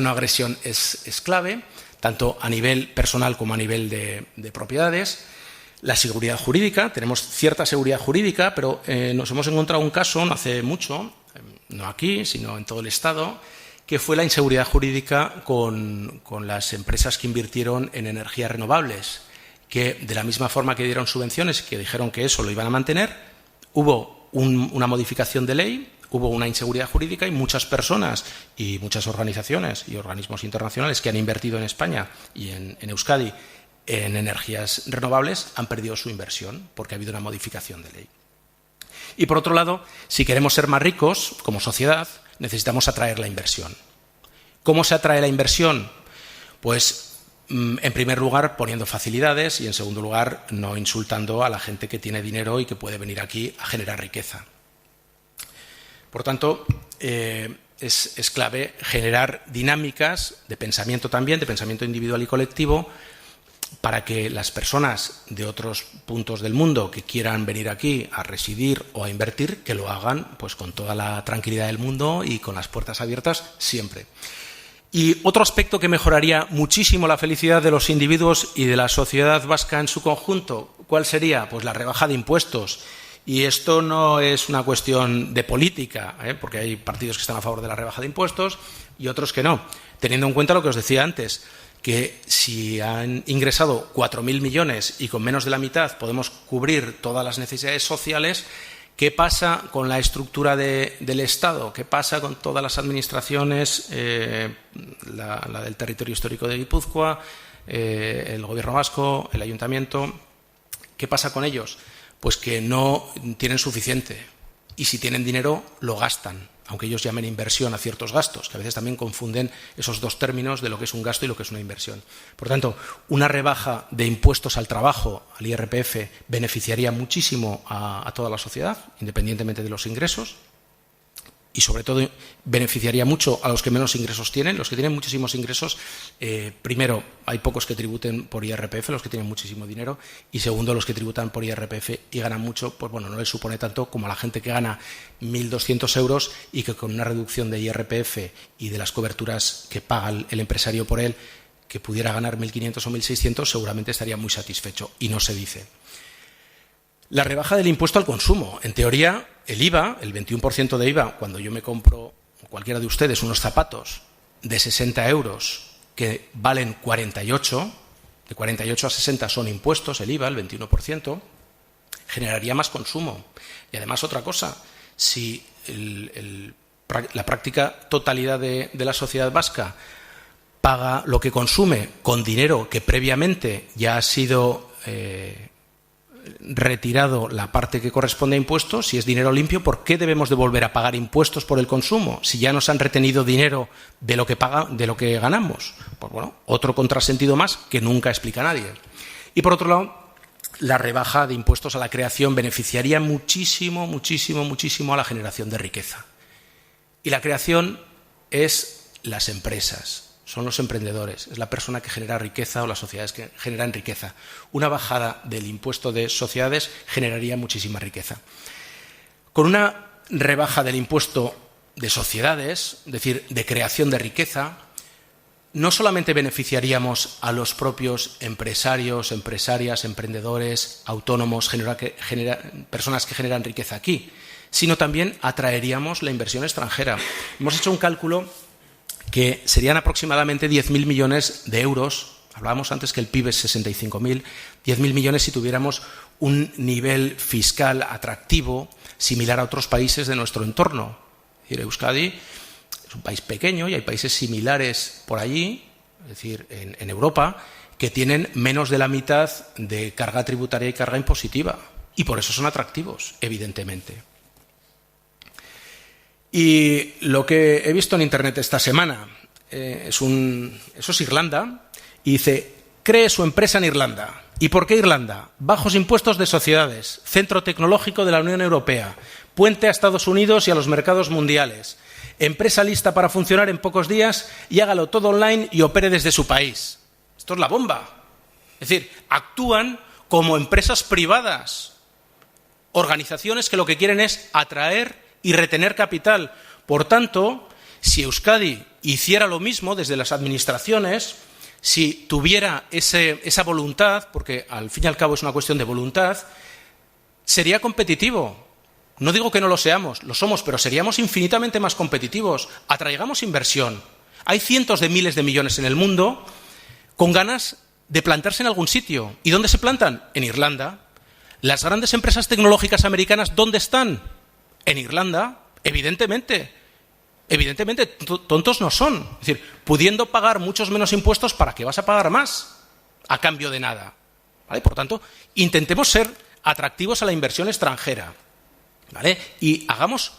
no agresión es clave, tanto a nivel personal como a nivel de propiedades. La seguridad jurídica, tenemos cierta seguridad jurídica, pero nos hemos encontrado un caso no hace mucho, no aquí, sino en todo el Estado, que fue la inseguridad jurídica con las empresas que invirtieron en energías renovables, que de la misma forma que dieron subvenciones y que dijeron que eso lo iban a mantener, hubo una modificación de ley, hubo una inseguridad jurídica y muchas personas y muchas organizaciones y organismos internacionales que han invertido en España y en Euskadi en energías renovables han perdido su inversión porque ha habido una modificación de ley. Y por otro lado, si queremos ser más ricos como sociedad, necesitamos atraer la inversión. ¿Cómo se atrae la inversión? Pues, en primer lugar, poniendo facilidades y, en segundo lugar, no insultando a la gente que tiene dinero y que puede venir aquí a generar riqueza. Por tanto, es clave generar dinámicas de pensamiento también, de pensamiento individual y colectivo, para que las personas de otros puntos del mundo que quieran venir aquí a residir o a invertir, que lo hagan pues con toda la tranquilidad del mundo y con las puertas abiertas siempre. Y otro aspecto que mejoraría muchísimo la felicidad de los individuos y de la sociedad vasca en su conjunto, ¿cuál sería? Pues la rebaja de impuestos. Y esto no es una cuestión de política, porque hay partidos que están a favor de la rebaja de impuestos y otros que no. Teniendo en cuenta lo que os decía antes, que si han ingresado 4.000 millones y con menos de la mitad podemos cubrir todas las necesidades sociales, ¿qué pasa con la estructura del Estado? ¿Qué pasa con todas las administraciones, la del territorio histórico de Guipúzcoa, el Gobierno vasco, el Ayuntamiento? ¿Qué pasa con ellos? Pues que no tienen suficiente y si tienen dinero lo gastan, aunque ellos llamen inversión a ciertos gastos, que a veces también confunden esos dos términos de lo que es un gasto y lo que es una inversión. Por tanto, una rebaja de impuestos al trabajo, al IRPF, beneficiaría muchísimo a toda la sociedad, independientemente de los ingresos, y sobre todo beneficiaría mucho a los que menos ingresos tienen. Los que tienen muchísimos ingresos, primero, hay pocos que tributen por IRPF, los que tienen muchísimo dinero, y segundo, los que tributan por IRPF y ganan mucho, pues bueno, no les supone tanto como a la gente que gana 1.200 euros y que con una reducción de IRPF y de las coberturas que paga el empresario por él, que pudiera ganar 1.500 o 1.600, seguramente estaría muy satisfecho, y no se dice. La rebaja del impuesto al consumo. En teoría, el IVA, el 21% de IVA, cuando yo me compro, cualquiera de ustedes, unos zapatos de 60 euros que valen 48, de 48 a 60 son impuestos, el IVA, el 21%, generaría más consumo. Y además otra cosa, si la práctica totalidad de la sociedad vasca paga lo que consume con dinero que previamente ya ha sido retirado la parte que corresponde a impuestos, si es dinero limpio, ¿por qué debemos de volver a pagar impuestos por el consumo si ya nos han retenido dinero de lo que ganamos? Pues bueno, otro contrasentido más que nunca explica nadie. Y por otro lado, la rebaja de impuestos a la creación beneficiaría muchísimo, muchísimo, muchísimo a la generación de riqueza. Y la creación es las empresas, son los emprendedores, es la persona que genera riqueza o las sociedades que generan riqueza. Una bajada del impuesto de sociedades generaría muchísima riqueza. Con una rebaja del impuesto de sociedades, es decir, de creación de riqueza, no solamente beneficiaríamos a los propios empresarios, empresarias, emprendedores, autónomos, personas que generan riqueza aquí, sino también atraeríamos la inversión extranjera. Hemos hecho un cálculo que serían aproximadamente 10.000 millones de euros. Hablábamos antes que el PIB es 65.000, 10.000 millones si tuviéramos un nivel fiscal atractivo similar a otros países de nuestro entorno. Es decir, Euskadi es un país pequeño y hay países similares por allí, es decir, en Europa, que tienen menos de la mitad de carga tributaria y carga impositiva. Y por eso son atractivos, evidentemente. Y lo que he visto en Internet esta semana, eso es Irlanda, y dice, cree su empresa en Irlanda. ¿Y por qué Irlanda? Bajos impuestos de sociedades, centro tecnológico de la Unión Europea, puente a Estados Unidos y a los mercados mundiales. Empresa lista para funcionar en pocos días y hágalo todo online y opere desde su país. Esto es la bomba. Es decir, actúan como empresas privadas, organizaciones que lo que quieren es atraer y retener capital. Por tanto, si Euskadi hiciera lo mismo desde las administraciones, si tuviera esa voluntad, porque al fin y al cabo es una cuestión de voluntad, sería competitivo. No digo que no lo seamos, lo somos, pero seríamos infinitamente más competitivos. Atraigamos inversión. Hay cientos de miles de millones en el mundo con ganas de plantarse en algún sitio. ¿Y dónde se plantan? En Irlanda. Las grandes empresas tecnológicas americanas, ¿dónde están? En Irlanda, evidentemente. Evidentemente, tontos no son. Es decir, pudiendo pagar muchos menos impuestos, ¿para qué vas a pagar más? A cambio de nada. ¿Vale? Por tanto, intentemos ser atractivos a la inversión extranjera. ¿Vale? Y hagamos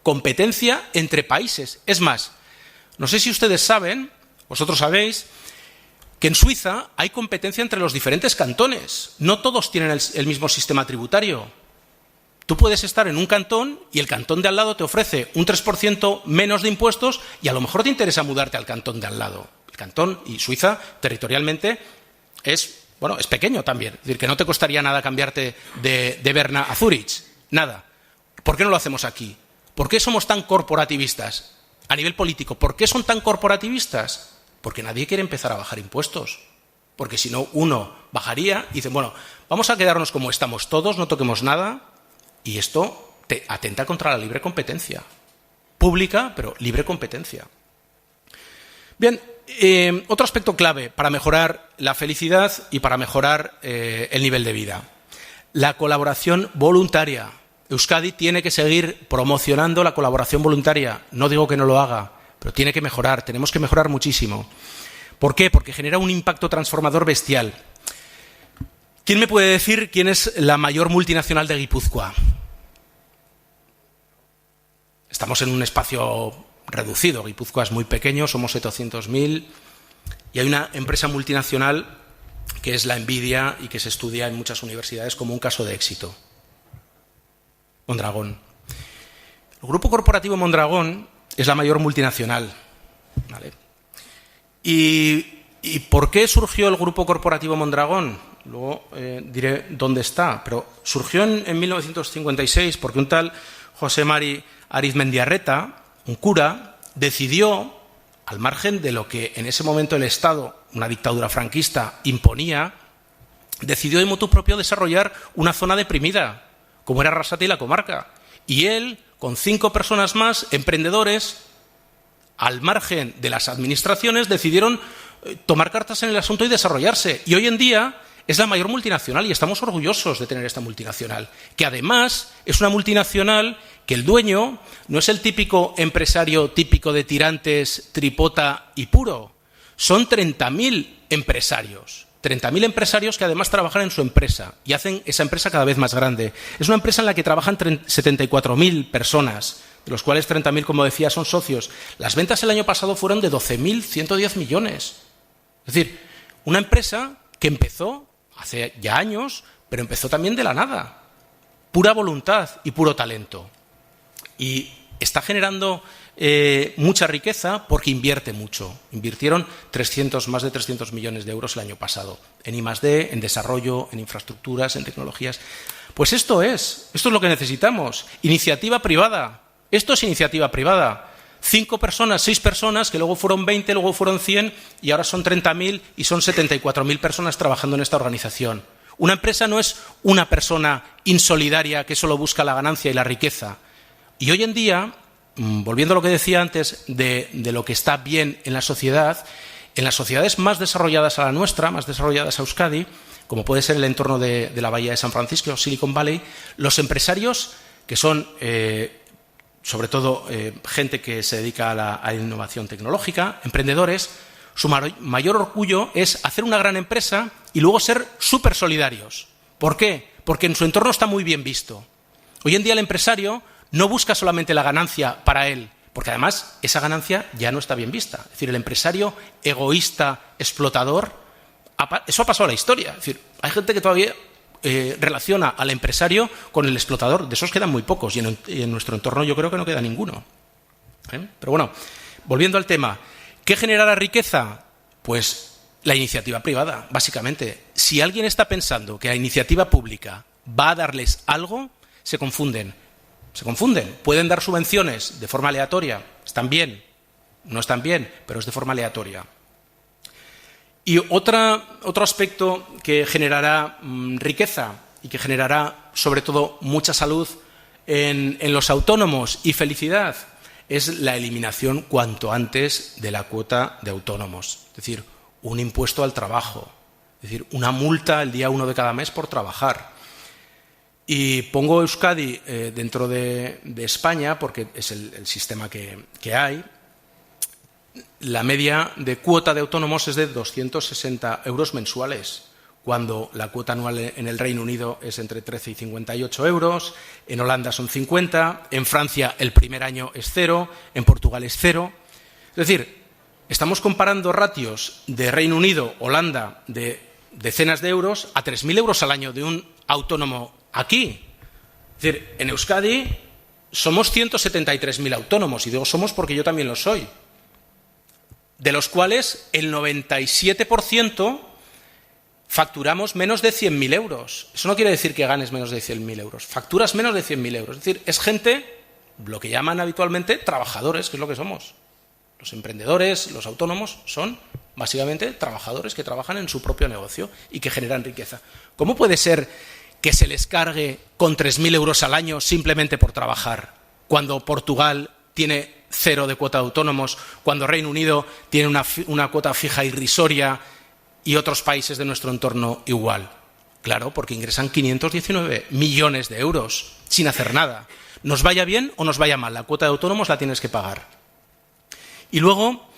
competencia entre países. Es más, no sé si ustedes saben, vosotros sabéis, que en Suiza hay competencia entre los diferentes cantones. No todos tienen el mismo sistema tributario. Tú puedes estar en un cantón y el cantón de al lado te ofrece un 3% menos de impuestos y a lo mejor te interesa mudarte al cantón de al lado. El cantón y Suiza, territorialmente, es pequeño también. Es decir, que no te costaría nada cambiarte de Berna a Zúrich. Nada. ¿Por qué no lo hacemos aquí? ¿Por qué somos tan corporativistas? A nivel político, ¿por qué son tan corporativistas? Porque nadie quiere empezar a bajar impuestos. Porque si no, uno bajaría y dice, bueno, vamos a quedarnos como estamos todos, no toquemos nada. Y esto atenta contra la libre competencia. Pública, pero libre competencia. Bien, otro aspecto clave para mejorar la felicidad y para mejorar el nivel de vida. La colaboración voluntaria. Euskadi tiene que seguir promocionando la colaboración voluntaria. No digo que no lo haga, pero tiene que mejorar. Tenemos que mejorar muchísimo. ¿Por qué? Porque genera un impacto transformador bestial. ¿Quién me puede decir quién es la mayor multinacional de Guipúzcoa? Estamos en un espacio reducido. Guipúzcoa es muy pequeño, somos 700.000 y hay una empresa multinacional que es la Nvidia y que se estudia en muchas universidades como un caso de éxito. Mondragón. El grupo corporativo Mondragón es la mayor multinacional. ¿Vale? ¿Y por qué surgió el grupo corporativo Mondragón? Luego diré dónde está, pero surgió en 1956 porque un tal José Mari Arizmendiarreta, un cura, decidió, al margen de lo que en ese momento el Estado, una dictadura franquista, imponía, decidió de motu propio desarrollar una zona deprimida, como era Arrasate y la comarca. Y él, con 5 personas más, emprendedores, al margen de las administraciones, decidieron tomar cartas en el asunto y desarrollarse. Y hoy en día es la mayor multinacional y estamos orgullosos de tener esta multinacional, que además es una multinacional que el dueño no es el típico empresario típico de tirantes, tripota y puro. Son 30.000 empresarios. 30.000 empresarios que además trabajan en su empresa y hacen esa empresa cada vez más grande. Es una empresa en la que trabajan 74.000 personas, de los cuales 30.000, como decía, son socios. Las ventas el año pasado fueron de 12.110 millones. Es decir, una empresa que empezó hace ya años, pero empezó también de la nada. Pura voluntad y puro talento. Y está generando mucha riqueza porque invierte mucho. Invirtieron más de 300 millones de euros el año pasado en I+D, en desarrollo, en infraestructuras, en tecnologías. Pues esto es lo que necesitamos. Iniciativa privada. Esto es iniciativa privada. 5 personas, 6 personas, que luego fueron 20, luego fueron 100 y ahora son 30.000 y son 74.000 personas trabajando en esta organización. Una empresa no es una persona insolidaria que solo busca la ganancia y la riqueza. Y hoy en día, volviendo a lo que decía antes de lo que está bien en la sociedad, en las sociedades más desarrolladas a la nuestra, más desarrolladas a Euskadi, como puede ser el entorno de la Bahía de San Francisco, Silicon Valley, los empresarios, que son sobre todo gente que se dedica a la innovación tecnológica, emprendedores, su mayor orgullo es hacer una gran empresa y luego ser súper solidarios. ¿Por qué? Porque en su entorno está muy bien visto. Hoy en día el empresario no busca solamente la ganancia para él, porque además esa ganancia ya no está bien vista. Es decir, el empresario egoísta, explotador, eso ha pasado a la historia. Es decir, hay gente que todavía relaciona al empresario con el explotador. De esos quedan muy pocos y en nuestro entorno yo creo que no queda ninguno. Pero bueno, volviendo al tema, ¿qué generará riqueza? Pues la iniciativa privada, básicamente. Si alguien está pensando que la iniciativa pública va a darles algo, se confunden. Pueden dar subvenciones de forma aleatoria. Están bien, no están bien, pero es de forma aleatoria. Y otro aspecto que generará riqueza y que generará sobre todo mucha salud en los autónomos y felicidad es la eliminación cuanto antes de la cuota de autónomos. Es decir, un impuesto al trabajo, es decir, una multa el día 1 de cada mes por trabajar. Y pongo Euskadi dentro de España porque es el sistema que hay. La media de cuota de autónomos es de 260 euros mensuales, cuando la cuota anual en el Reino Unido es entre 13 y 58 euros, en Holanda son 50, en Francia el primer año es 0, en Portugal es 0. Es decir, estamos comparando ratios de Reino Unido, Holanda, de decenas de euros a 3.000 euros al año de un autónomo aquí. Es decir, en Euskadi somos 173.000 autónomos, y digo somos porque yo también lo soy, de los cuales el 97% facturamos menos de 100.000 euros. Eso no quiere decir que ganes menos de 100.000 euros. Facturas menos de 100.000 euros. Es decir, es gente, lo que llaman habitualmente trabajadores, que es lo que somos. Los emprendedores, los autónomos, son básicamente trabajadores que trabajan en su propio negocio y que generan riqueza. ¿Cómo puede ser que se les cargue con 3.000 euros al año simplemente por trabajar, cuando Portugal tiene 0 de cuota de autónomos, cuando Reino Unido tiene una cuota fija irrisoria y otros países de nuestro entorno igual? Claro, porque ingresan 519 millones de euros sin hacer nada. Nos vaya bien o nos vaya mal, la cuota de autónomos la tienes que pagar. Y luego,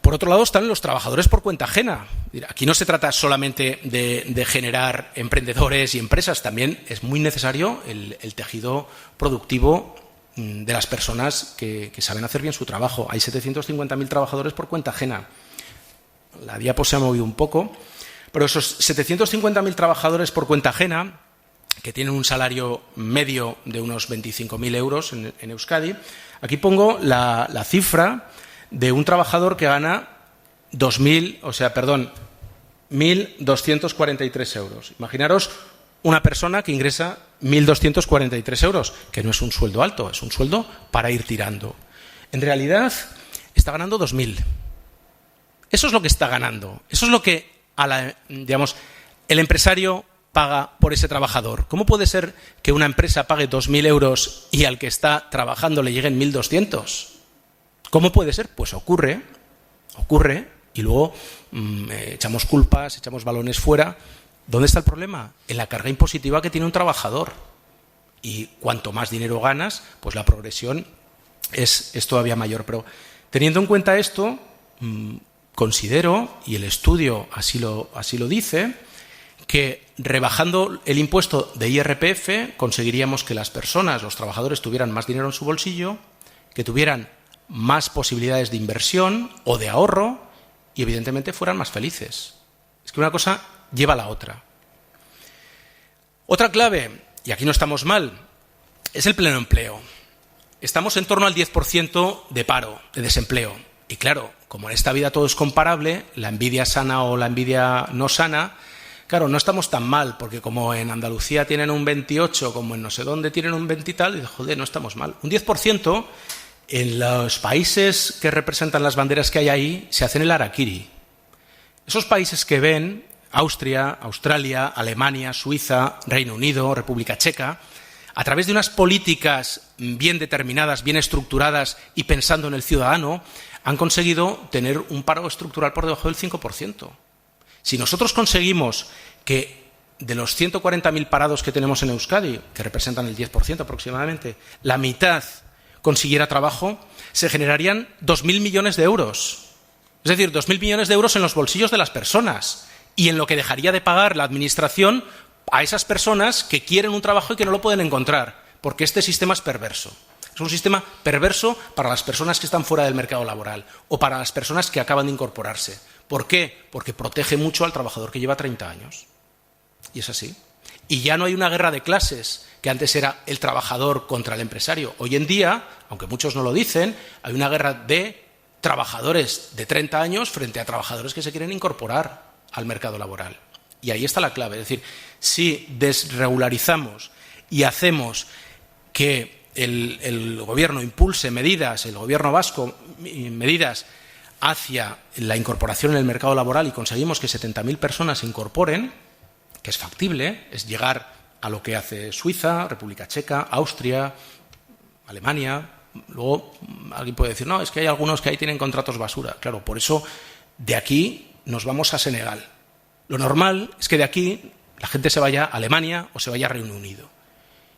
por otro lado, están los trabajadores por cuenta ajena. Aquí no se trata solamente de generar emprendedores y empresas, también es muy necesario el tejido productivo de las personas que saben hacer bien su trabajo. Hay 750.000 trabajadores por cuenta ajena. La diapo se ha movido un poco, pero esos 750.000 trabajadores por cuenta ajena, que tienen un salario medio de unos 25.000 euros en Euskadi, aquí pongo la cifra de un trabajador que gana 1.243 euros. Imaginaros una persona que ingresa 1.243 euros, que no es un sueldo alto, es un sueldo para ir tirando. En realidad está ganando 2.000. Eso es lo que está ganando. Eso es lo que el empresario paga por ese trabajador. ¿Cómo puede ser que una empresa pague 2.000 euros y al que está trabajando le lleguen 1.200? ¿Cómo puede ser? Pues ocurre, y luego echamos culpas, echamos balones fuera. ¿Dónde está el problema? En la carga impositiva que tiene un trabajador. Y cuanto más dinero ganas, pues la progresión es todavía mayor. Pero teniendo en cuenta esto, considero, y el estudio así lo dice, que rebajando el impuesto de IRPF conseguiríamos que las personas, los trabajadores, tuvieran más dinero en su bolsillo, que tuvieran más posibilidades de inversión o de ahorro y evidentemente fueran más felices. Es que una cosa lleva a la otra. Otra clave, y aquí no estamos mal, es el pleno empleo. estamos en torno al 10% de paro, de desempleo. Y claro, como en esta vida todo es comparable, la envidia sana o la envidia no sana, claro, no estamos tan mal, porque como en Andalucía tienen un 28, como en no sé dónde tienen un 20 y tal, y joder, no estamos mal. Un 10% en los países que representan las banderas que hay ahí se hacen el harakiri. Esos países que ven, Austria, Australia, Alemania, Suiza, Reino Unido, República Checa, a través de unas políticas bien determinadas, bien estructuradas y pensando en el ciudadano, han conseguido tener un paro estructural por debajo del 5%. Si nosotros conseguimos que de los 140.000 parados que tenemos en Euskadi, que representan el 10% aproximadamente, la mitad consiguiera trabajo, se generarían 2.000 millones de euros. Es decir, 2.000 millones de euros en los bolsillos de las personas y en lo que dejaría de pagar la administración a esas personas que quieren un trabajo y que no lo pueden encontrar, porque este sistema es perverso. Es un sistema perverso para las personas que están fuera del mercado laboral o para las personas que acaban de incorporarse. ¿Por qué? Porque protege mucho al trabajador que lleva 30 años. Y es así. Y ya no hay una guerra de clases, que antes era el trabajador contra el empresario. Hoy en día, aunque muchos no lo dicen, hay una guerra de trabajadores de 30 años frente a trabajadores que se quieren incorporar al mercado laboral. Y ahí está la clave. Es decir, si desregularizamos y hacemos que el gobierno impulse medidas, el gobierno vasco, medidas hacia la incorporación en el mercado laboral y conseguimos que 70.000 personas se incorporen, que es factible, es llegar a lo que hace Suiza, República Checa, Austria, Alemania. Luego alguien puede decir, no, es que hay algunos que ahí tienen contratos basura. Claro, por eso de aquí nos vamos a Senegal. Lo normal es que de aquí la gente se vaya a Alemania o se vaya a Reino Unido.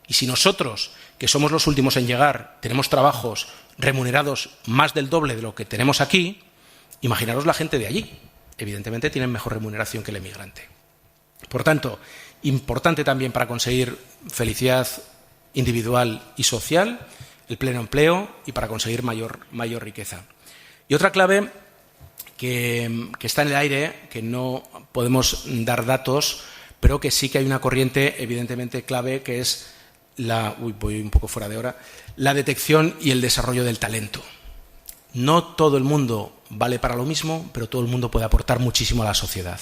Y si nosotros, que somos los últimos en llegar, tenemos trabajos remunerados más del doble de lo que tenemos aquí, imaginaros la gente de allí. Evidentemente tienen mejor remuneración que el emigrante. Por tanto, importante también para conseguir felicidad individual y social, el pleno empleo y para conseguir mayor riqueza. Y otra clave que está en el aire, que no podemos dar datos, pero que sí que hay una corriente evidentemente clave, que es voy un poco fuera de hora, la detección y el desarrollo del talento. No todo el mundo vale para lo mismo, pero todo el mundo puede aportar muchísimo a la sociedad.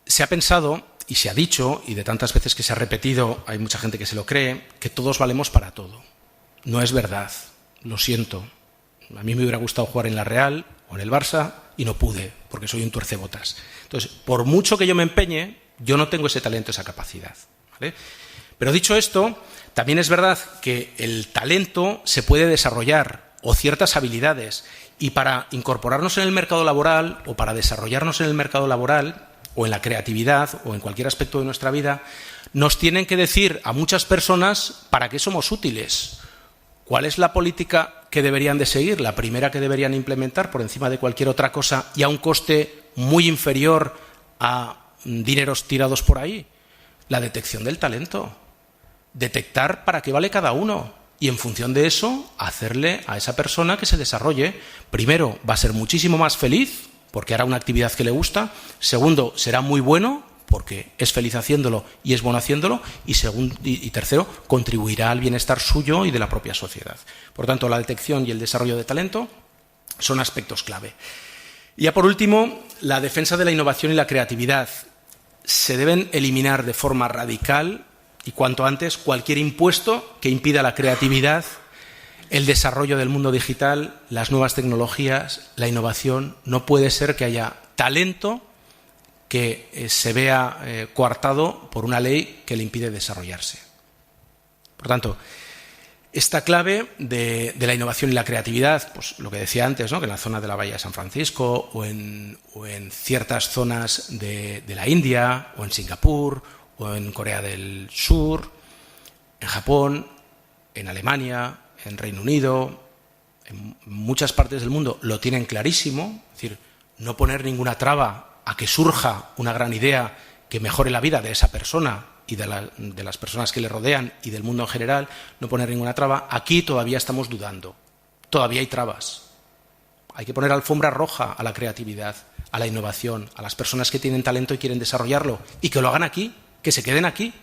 Se ha pensado y se ha dicho, y de tantas veces que se ha repetido, hay mucha gente que se lo cree, que todos valemos para todo. No es verdad, lo siento. A mí me hubiera gustado jugar en la Real o en el Barça y no pude, porque soy un tuercebotas. Entonces, por mucho que yo me empeñe, yo no tengo ese talento, esa capacidad, ¿vale? Pero dicho esto, también es verdad que el talento se puede desarrollar, o ciertas habilidades, y para incorporarnos en el mercado laboral o para desarrollarnos en el mercado laboral o en la creatividad o en cualquier aspecto de nuestra vida, nos tienen que decir a muchas personas para qué somos útiles. ¿Cuál es la política que deberían de seguir? La primera que deberían implementar por encima de cualquier otra cosa y a un coste muy inferior a dineros tirados por ahí. La detección del talento. Detectar para qué vale cada uno y en función de eso hacerle a esa persona que se desarrolle. Primero, va a ser muchísimo más feliz porque hará una actividad que le gusta. Segundo, será muy bueno porque es feliz haciéndolo y es bueno haciéndolo. Y tercero, contribuirá al bienestar suyo y de la propia sociedad. Por tanto, la detección y el desarrollo de talento son aspectos clave. Y ya por último, la defensa de la innovación y la creatividad. Se deben eliminar de forma radical y cuanto antes cualquier impuesto que impida la creatividad, el desarrollo del mundo digital, las nuevas tecnologías, la innovación. No puede ser que haya talento que se vea coartado por una ley que le impide desarrollarse. Por tanto, esta clave de la innovación y la creatividad, pues lo que decía antes, ¿no? Que en la zona de la Bahía de San Francisco o en ciertas zonas de la India o en Singapur o en Corea del Sur, en Japón, en Alemania, en Reino Unido, en muchas partes del mundo lo tienen clarísimo. Es decir, no poner ninguna traba a que surja una gran idea que mejore la vida de esa persona y de las personas que le rodean y del mundo en general, no poner ninguna traba. Aquí todavía estamos dudando, todavía hay trabas. Hay que poner alfombra roja a la creatividad, a la innovación, a las personas que tienen talento y quieren desarrollarlo y que lo hagan aquí, que se queden aquí.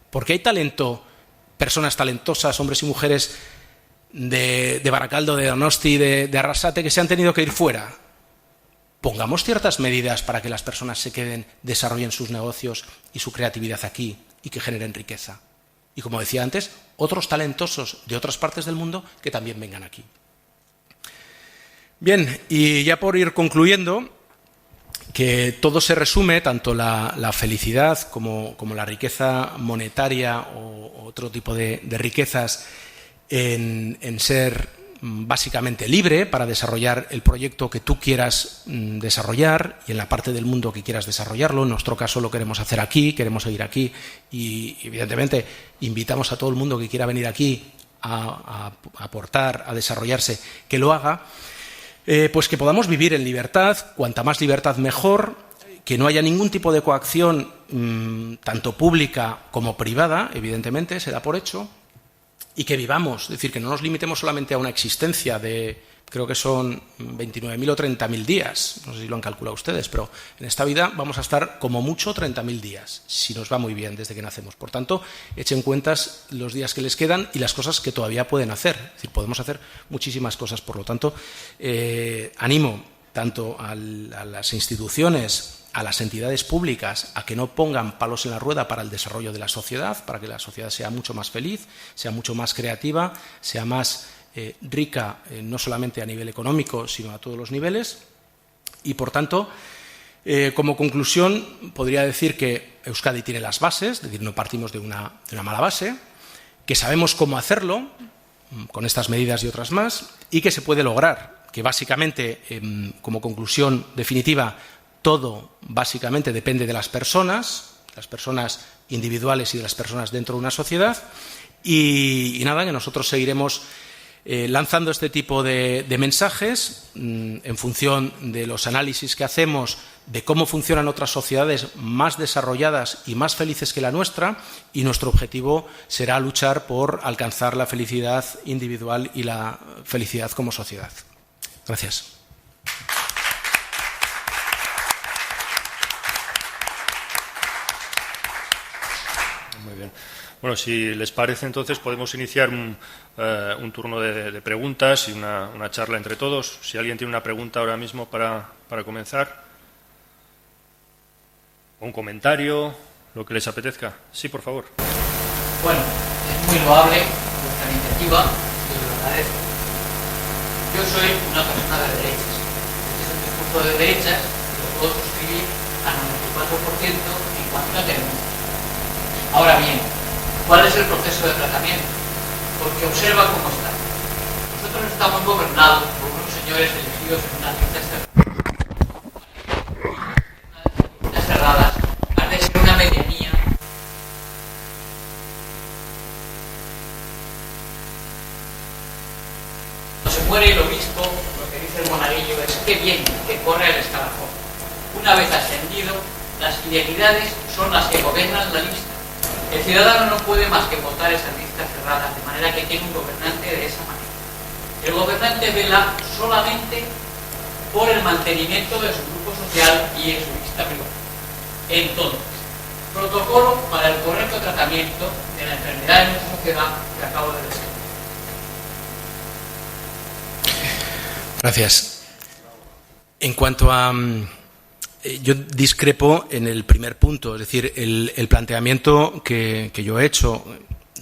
Porque hay talento personas talentosas, hombres y mujeres de Baracaldo, de Donosti, de Arrasate, que se han tenido que ir fuera. Pongamos ciertas medidas para que las personas se queden, desarrollen sus negocios y su creatividad aquí y que generen riqueza. Y como decía antes, otros talentosos de otras partes del mundo que también vengan aquí. Bien, y ya por ir concluyendo, que todo se resume, tanto la felicidad como la riqueza monetaria o otro tipo de riquezas, en ser básicamente libre para desarrollar el proyecto que tú quieras desarrollar y en la parte del mundo que quieras desarrollarlo. En nuestro caso lo queremos hacer aquí, queremos seguir aquí y evidentemente invitamos a todo el mundo que quiera venir aquí a aportar, a desarrollarse, que lo haga. Pues que podamos vivir en libertad, cuanta más libertad mejor, que no haya ningún tipo de coacción, tanto pública como privada, evidentemente, se da por hecho, y que vivamos, es decir, que no nos limitemos solamente a una existencia de, creo que son 29.000 o 30.000 días, no sé si lo han calculado ustedes, pero en esta vida vamos a estar como mucho 30.000 días, si nos va muy bien desde que nacemos. Por tanto, echen cuentas los días que les quedan y las cosas que todavía pueden hacer. Es decir, podemos hacer muchísimas cosas. Por lo tanto, animo tanto a las instituciones, a las entidades públicas, a que no pongan palos en la rueda para el desarrollo de la sociedad, para que la sociedad sea mucho más feliz, sea mucho más creativa, sea más rica, no solamente a nivel económico, sino a todos los niveles. Y, por tanto, como conclusión, podría decir que Euskadi tiene las bases, es decir, no partimos de una mala base, que sabemos cómo hacerlo, con estas medidas y otras más, y que se puede lograr, que básicamente, como conclusión definitiva, todo básicamente depende de las personas individuales y de las personas dentro de una sociedad. Y nada, que nosotros seguiremos lanzando este tipo de mensajes en función de los análisis que hacemos de cómo funcionan otras sociedades más desarrolladas y más felices que la nuestra, y nuestro objetivo será luchar por alcanzar la felicidad individual y la felicidad como sociedad. Gracias. Muy bien. Bueno, si les parece, entonces podemos iniciar un turno de preguntas y una charla entre todos. Si alguien tiene una pregunta ahora mismo para comenzar, o un comentario, lo que les apetezca. Sí, por favor. Bueno, es muy loable vuestra iniciativa, y os lo agradezco. Yo soy una persona de derechas. Este es un discurso de derechas y lo puedo suscribir al 94% en cuanto a denuncias. Ahora bien, ¿cuál es el proceso de tratamiento? Porque observa cómo está. Nosotros estamos gobernados por unos señores elegidos en unas listas cerradas. Ha de ser una medianía. Cuando se muere el obispo, lo que dice el monaguillo es que bien, que corre el escalafón. Una vez ascendido, las fidelidades son las que gobiernan la lista. El ciudadano no puede más que votar esas listas cerradas, de manera que tiene un gobernante de esa manera. El gobernante vela solamente por el mantenimiento de su grupo social y de su lista privada. Entonces, protocolo para el correcto tratamiento de la enfermedad en nuestra sociedad que acabo de decir. Gracias. En cuanto a... yo discrepo en el primer punto, es decir, el planteamiento que yo he hecho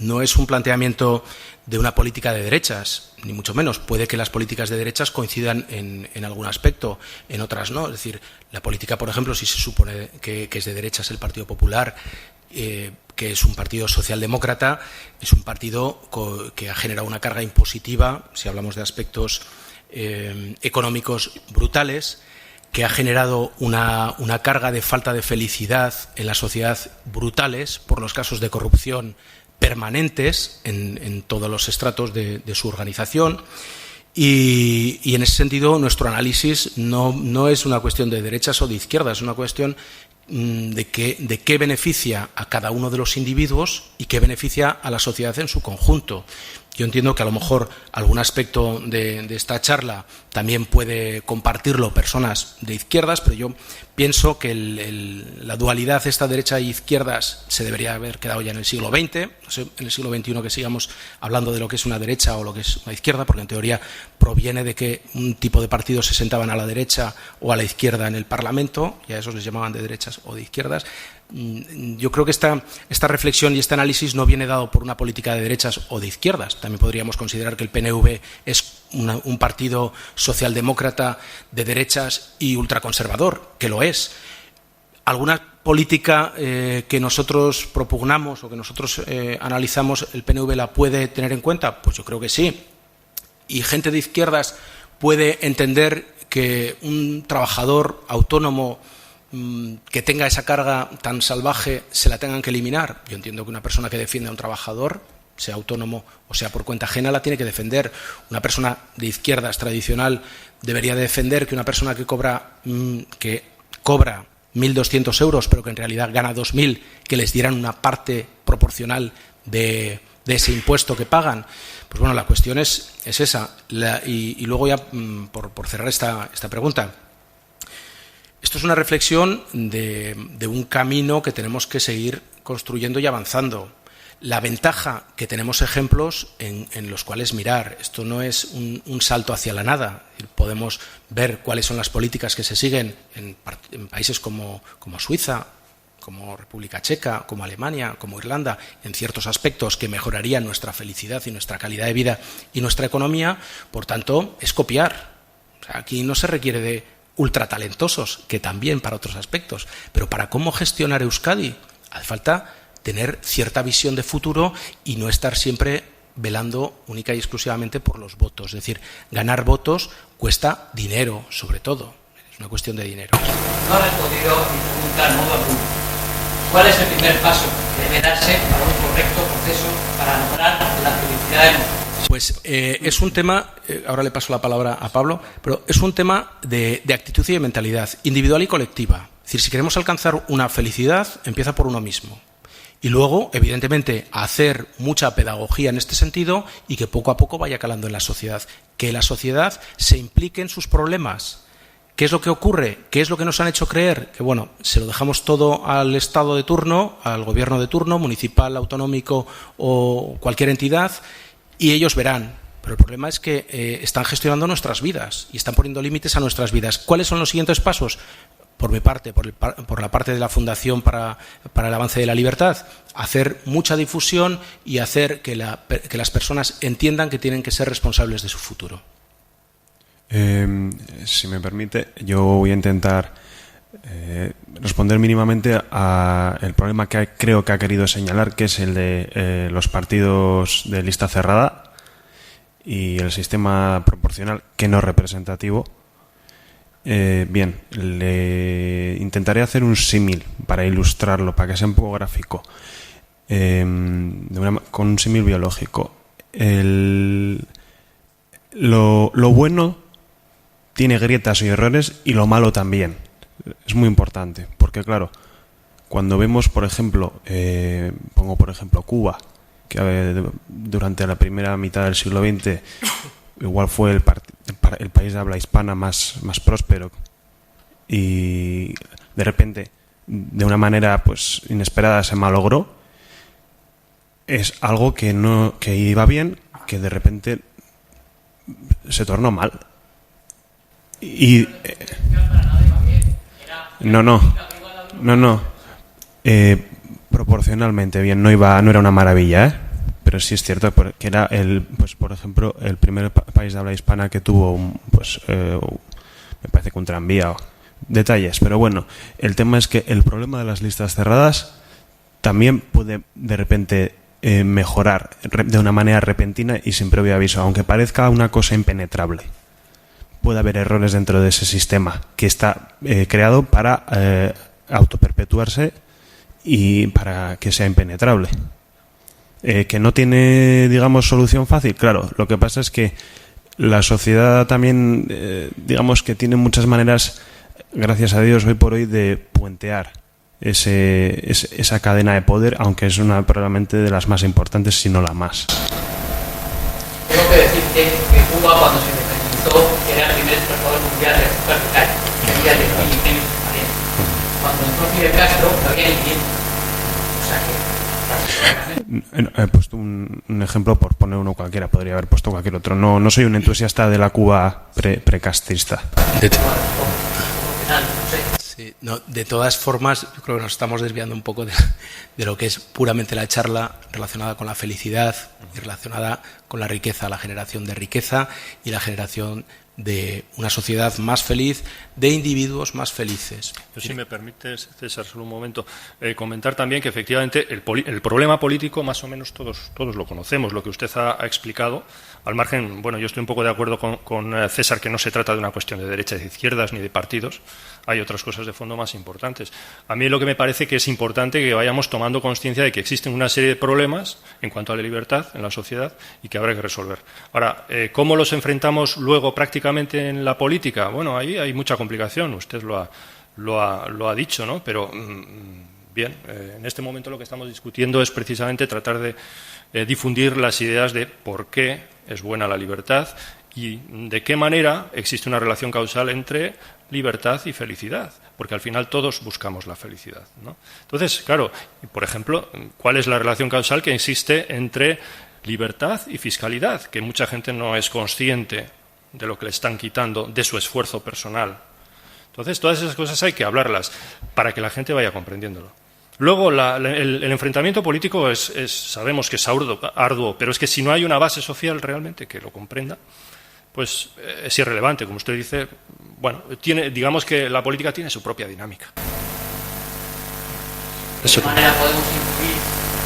no es un planteamiento de una política de derechas, ni mucho menos. Puede que las políticas de derechas coincidan en algún aspecto, en otras no. Es decir, la política, por ejemplo, si se supone que es de derechas el Partido Popular, que es un partido socialdemócrata, es un partido que ha generado una carga impositiva, si hablamos de aspectos económicos brutales, que ha generado una carga de falta de felicidad en la sociedad brutales por los casos de corrupción permanentes en todos los estratos de su organización. Y en ese sentido, nuestro análisis no es una cuestión de derechas o de izquierdas, es una cuestión de qué beneficia a cada uno de los individuos y qué beneficia a la sociedad en su conjunto. Yo entiendo que a lo mejor algún aspecto de esta charla también puede compartirlo personas de izquierdas, pero yo pienso que la dualidad esta derecha e izquierdas se debería haber quedado ya en el siglo XX, no sé, en el siglo XXI que sigamos hablando de lo que es una derecha o lo que es una izquierda, porque en teoría proviene de que un tipo de partidos se sentaban a la derecha o a la izquierda en el Parlamento, y a esos les llamaban de derechas o de izquierdas. Yo creo que esta reflexión y este análisis no viene dado por una política de derechas o de izquierdas. También podríamos considerar que el PNV es un partido socialdemócrata de derechas y ultraconservador, que lo es. ¿Alguna política que nosotros propugnamos o que nosotros analizamos, el PNV la puede tener en cuenta? Pues yo creo que sí. ¿Y gente de izquierdas puede entender que un trabajador autónomo que tenga esa carga tan salvaje se la tengan que eliminar? Yo entiendo que una persona que defiende a un trabajador, sea autónomo o sea por cuenta ajena, la tiene que defender. Una persona de izquierdas tradicional debería defender que una persona que cobra 1.200 euros, pero que en realidad gana 2.000, que les dieran una parte proporcional de ese impuesto que pagan. Pues bueno, la cuestión es esa. Y luego ya, por cerrar esta pregunta, esto es una reflexión de un camino que tenemos que seguir construyendo y avanzando. La ventaja que tenemos ejemplos en los cuales mirar. Esto no es un salto hacia la nada. Podemos ver cuáles son las políticas que se siguen en países como Suiza, como República Checa, como Alemania, como Irlanda, en ciertos aspectos que mejorarían nuestra felicidad y nuestra calidad de vida y nuestra economía. Por tanto, es copiar. O sea, aquí no se requiere de ultratalentosos, que también para otros aspectos, pero para cómo gestionar Euskadi hace falta tener cierta visión de futuro y no estar siempre velando única y exclusivamente por los votos. Es decir, ganar votos cuesta dinero, sobre todo. Es una cuestión de dinero. No ha respondido a mi pregunta en modo alguno. ¿Cuál es el primer paso que debe darse para un correcto proceso para lograr la felicidad de nosotros? Pues es un tema, ahora le paso la palabra a Pablo, pero es un tema de actitud y de mentalidad, individual y colectiva. Es decir, si queremos alcanzar una felicidad, empieza por uno mismo. Y luego, evidentemente, hacer mucha pedagogía en este sentido y que poco a poco vaya calando en la sociedad. Que la sociedad se implique en sus problemas. ¿Qué es lo que ocurre? ¿Qué es lo que nos han hecho creer? Que bueno, se lo dejamos todo al Estado de turno, al gobierno de turno, municipal, autonómico o cualquier entidad, y ellos verán. Pero el problema es que están gestionando nuestras vidas y están poniendo límites a nuestras vidas. ¿Cuáles son los siguientes pasos? Por mi parte, por la parte de la Fundación para el Avance de la Libertad, hacer mucha difusión y hacer que las personas entiendan que tienen que ser responsables de su futuro. Si me permite, yo voy a intentar responder mínimamente a el problema que creo que ha querido señalar, que es el de los partidos de lista cerrada y el sistema proporcional que no representativo. Bien, le intentaré hacer un símil para ilustrarlo, para que sea un poco gráfico, con un símil biológico. Lo bueno tiene grietas y errores y lo malo también. Es muy importante, porque claro, cuando vemos, por ejemplo, pongo por ejemplo Cuba, que durante la primera mitad del siglo XX igual fue el país de habla hispana más próspero, y de repente, de una manera pues inesperada, se malogró. Es algo que iba bien, que de repente se tornó mal. Y no. Proporcionalmente bien, no era una maravilla, pero sí es cierto que era pues por ejemplo, el primer país de habla hispana que tuvo me parece que un tranvía, detalles, pero bueno, el tema es que el problema de las listas cerradas también puede de repente mejorar de una manera repentina y sin previo aviso, aunque parezca una cosa impenetrable. Puede haber errores dentro de ese sistema que está creado para autoperpetuarse y para que sea impenetrable. Que no tiene, digamos, solución fácil. Claro, lo que pasa es que la sociedad también, digamos que tiene muchas maneras, gracias a Dios, hoy por hoy, de puentear esa cadena de poder, aunque es una probablemente de las más importantes, si no la más. Tengo que decirte que Cuba, cuando se independizó, era el primer exportador mundial de azúcar de caña, que había de 1.500 años. cuando entró Fidel Castro no había ni tiempo. O sea que... He puesto un ejemplo por poner uno cualquiera, podría haber puesto cualquier otro. No soy un entusiasta de la Cuba precastrista. Sí, no, de todas formas, yo creo que nos estamos desviando un poco de lo que es puramente la charla relacionada con la felicidad y relacionada con la riqueza, la generación de riqueza y la generación de una sociedad más feliz, de individuos más felices. Yo, si me permites, César, solo un momento, comentar también que efectivamente el problema político más o menos todos lo conocemos, lo que usted ha explicado, al margen, bueno, yo estoy un poco de acuerdo con César que no se trata de una cuestión de derechas y izquierdas ni de partidos, hay otras cosas de fondo más importantes. A mí lo que me parece que es importante que vayamos tomando conciencia de que existen una serie de problemas en cuanto a la libertad en la sociedad y que habrá que resolver. Ahora, ¿cómo los enfrentamos luego prácticamente en la política? Bueno, ahí hay mucha complicación, usted lo ha dicho, ¿no? Pero, bien, en este momento lo que estamos discutiendo es precisamente tratar de difundir las ideas de por qué es buena la libertad y de qué manera existe una relación causal entre libertad y felicidad, porque al final todos buscamos la felicidad, ¿no? Entonces, claro, por ejemplo, ¿cuál es la relación causal que existe entre libertad y fiscalidad? Que mucha gente no es consciente de lo que le están quitando de su esfuerzo personal. Entonces, todas esas cosas hay que hablarlas para que la gente vaya comprendiéndolo. Luego, el enfrentamiento político sabemos que es arduo, pero es que si no hay una base social realmente que lo comprenda, pues es irrelevante, como usted dice. Bueno, digamos que la política tiene su propia dinámica. ¿De qué manera podemos influir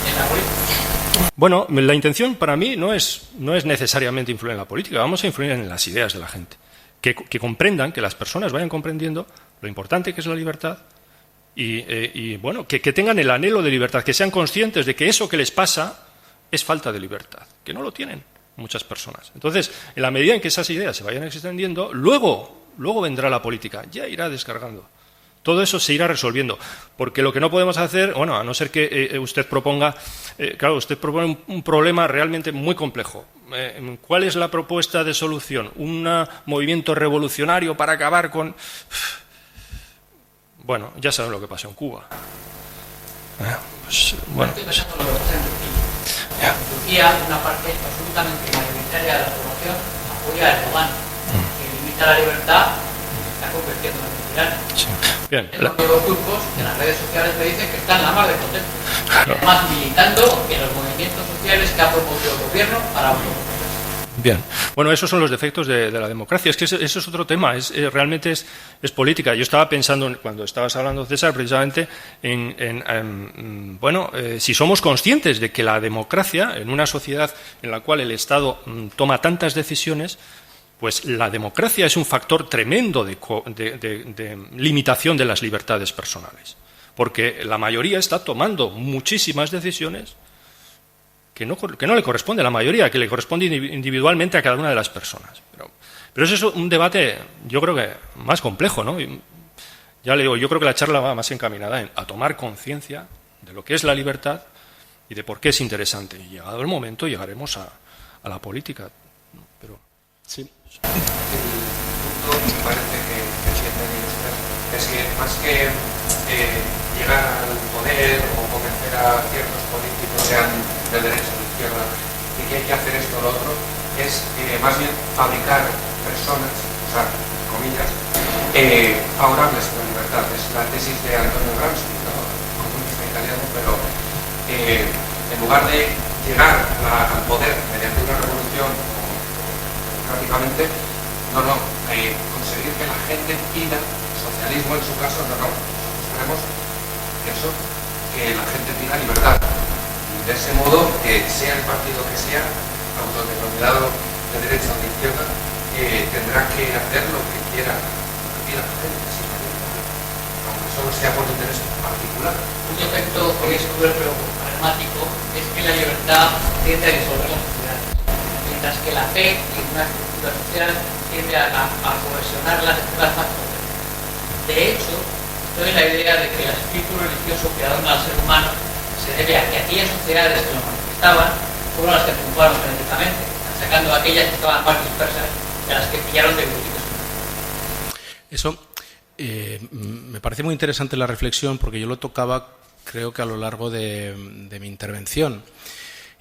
en la política? Bueno, la intención para mí no es necesariamente influir en la política, vamos a influir en las ideas de la gente. Que comprendan, que las personas vayan comprendiendo lo importante que es la libertad y bueno, que tengan el anhelo de libertad, que sean conscientes de que eso que les pasa es falta de libertad, que no lo tienen muchas personas. Entonces, en la medida en que esas ideas se vayan extendiendo, luego vendrá la política, ya irá descargando. Todo eso se irá resolviendo, porque lo que no podemos hacer, bueno, a no ser que usted proponga, claro, usted propone un problema realmente muy complejo. ¿Cuál es la propuesta de solución? ¿Un movimiento revolucionario para acabar con...? Bueno, ya saben lo que pasó en Cuba. Estoy pensando en lo que pasa en Turquía. En Turquía, una parte absolutamente mayoritaria de la población apoya a Erdogan, que limita la libertad y se está convirtiendo en un tirano. Sí. Bien. Tengo amigos turcos que en las redes sociales me dicen que están la mar de contentos. Además, militando en los movimientos sociales que ha promovido el gobierno para autoprocesar. Bien. Bueno, esos son los defectos de la democracia. Es que eso es otro tema. Realmente es política. Yo estaba pensando, cuando estabas hablando, César, precisamente si somos conscientes de que la democracia, en una sociedad en la cual el Estado toma tantas decisiones, pues la democracia es un factor tremendo de limitación de las libertades personales. Porque la mayoría está tomando muchísimas decisiones que no le corresponde a la mayoría, que le corresponde individualmente a cada una de las personas. Pero eso es un debate, yo creo que más complejo, ¿no? Ya le digo, yo creo que la charla va más encaminada a tomar conciencia de lo que es la libertad y de por qué es interesante. Y llegado el momento llegaremos a la política. Pero sí. El punto me parece que siente usted es que más que llegar al poder o convencer a ciertos políticos, sean de derecha o de izquierda, de que hay que hacer esto o lo otro, es más bien fabricar personas, o sea, comillas, favorables a la libertad. Es la tesis de Antonio Gramsci, ¿no? Comunista italiano, pero en lugar de llegar al poder mediante una revolución democráticamente, conseguir que la gente pida socialismo en su caso, nosotros queremos eso, que la gente pida libertad. De ese modo, que sea el partido que sea, autodenominado de derecha o de izquierda, tendrá que hacer lo que quiera, lo que pida la gente, aunque solo sea por interés particular. Un efecto que es cruel pero pragmático es que la libertad tiende a disolver las sociedades, mientras que la fe y una estructura social tiende a cohesionar las estructuras más potentes. De hecho, estoy en la idea de que el espíritu religioso que adorna al ser humano se debe a que aquellas sociedades que lo manifestaban fueron las que triunfaron genéticamente, sacando aquellas que estaban más dispersas de las que pillaron de grupitos. Eso Me parece muy interesante la reflexión porque yo lo tocaba, creo que a lo largo de mi intervención.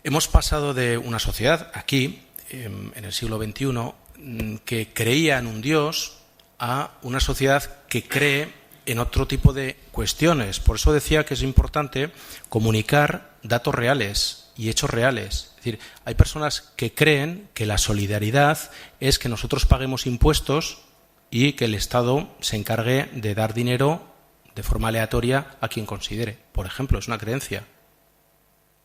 Hemos pasado de una sociedad, aquí, en el siglo XXI, que creía en un Dios, a una sociedad que cree en otro tipo de cuestiones. Por eso decía que es importante comunicar datos reales y hechos reales. Es decir, hay personas que creen que la solidaridad es que nosotros paguemos impuestos y que el Estado se encargue de dar dinero de forma aleatoria a quien considere. Por ejemplo, es una creencia,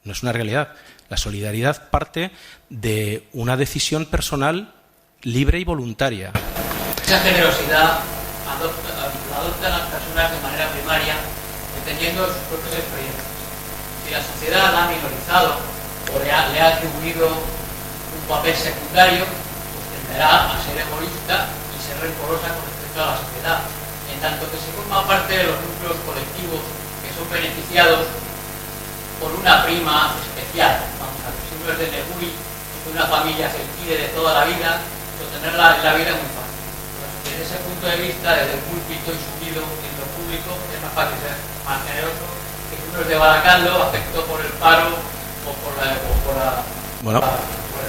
no es una realidad. La solidaridad parte de una decisión personal libre y voluntaria. Esa generosidad la adoptan las personas de manera primaria, dependiendo de sus propias experiencias. Si la sociedad la ha minorizado o le ha atribuido un papel secundario, pues tenderá a ser egoísta y ser rencorosa con respecto a la sociedad. En tanto que se forma parte de los núcleos colectivos que son beneficiados por una prima especial. Vamos a ver, si uno es de Neguri, que una familia se quiere de toda la vida, sostenerla en la vida es muy fácil. Desde ese punto de vista, desde el púlpito y subido en lo público, es más fácil ser más generoso que si uno es de Baracaldo, afectado por el paro o por el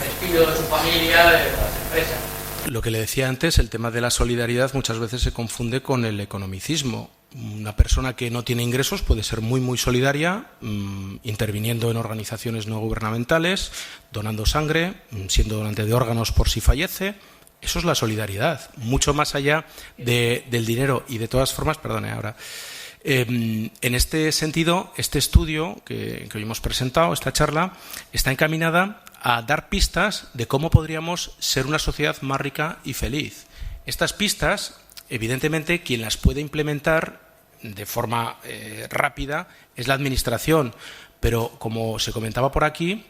despido de su familia, de las empresas. Lo que le decía antes, el tema de la solidaridad muchas veces se confunde con el economicismo. Una persona que no tiene ingresos puede ser muy, muy solidaria, interviniendo en organizaciones no gubernamentales, donando sangre, siendo donante de órganos por si fallece. Eso es la solidaridad, mucho más allá del dinero. Y de todas formas, perdone ahora, en este sentido, este estudio que hoy hemos presentado, esta charla, está encaminada a dar pistas de cómo podríamos ser una sociedad más rica y feliz. Estas pistas, evidentemente, quien las puede implementar de forma rápida es la Administración, pero como se comentaba por aquí,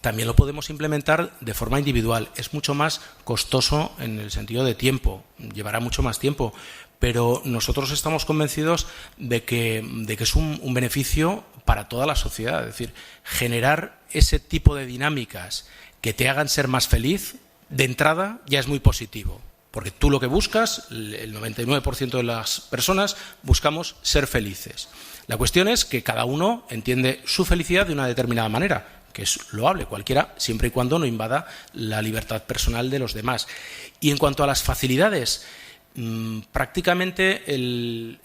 también lo podemos implementar de forma individual. Es mucho más costoso en el sentido de tiempo, llevará mucho más tiempo, pero nosotros estamos convencidos de que es un beneficio para toda la sociedad. Es decir, generar ese tipo de dinámicas que te hagan ser más feliz, de entrada ya es muy positivo. Porque tú lo que buscas, el 99% de las personas buscamos ser felices. La cuestión es que cada uno entiende su felicidad de una determinada manera, que es loable, cualquiera, siempre y cuando no invada la libertad personal de los demás. Y en cuanto a las facilidades, prácticamente el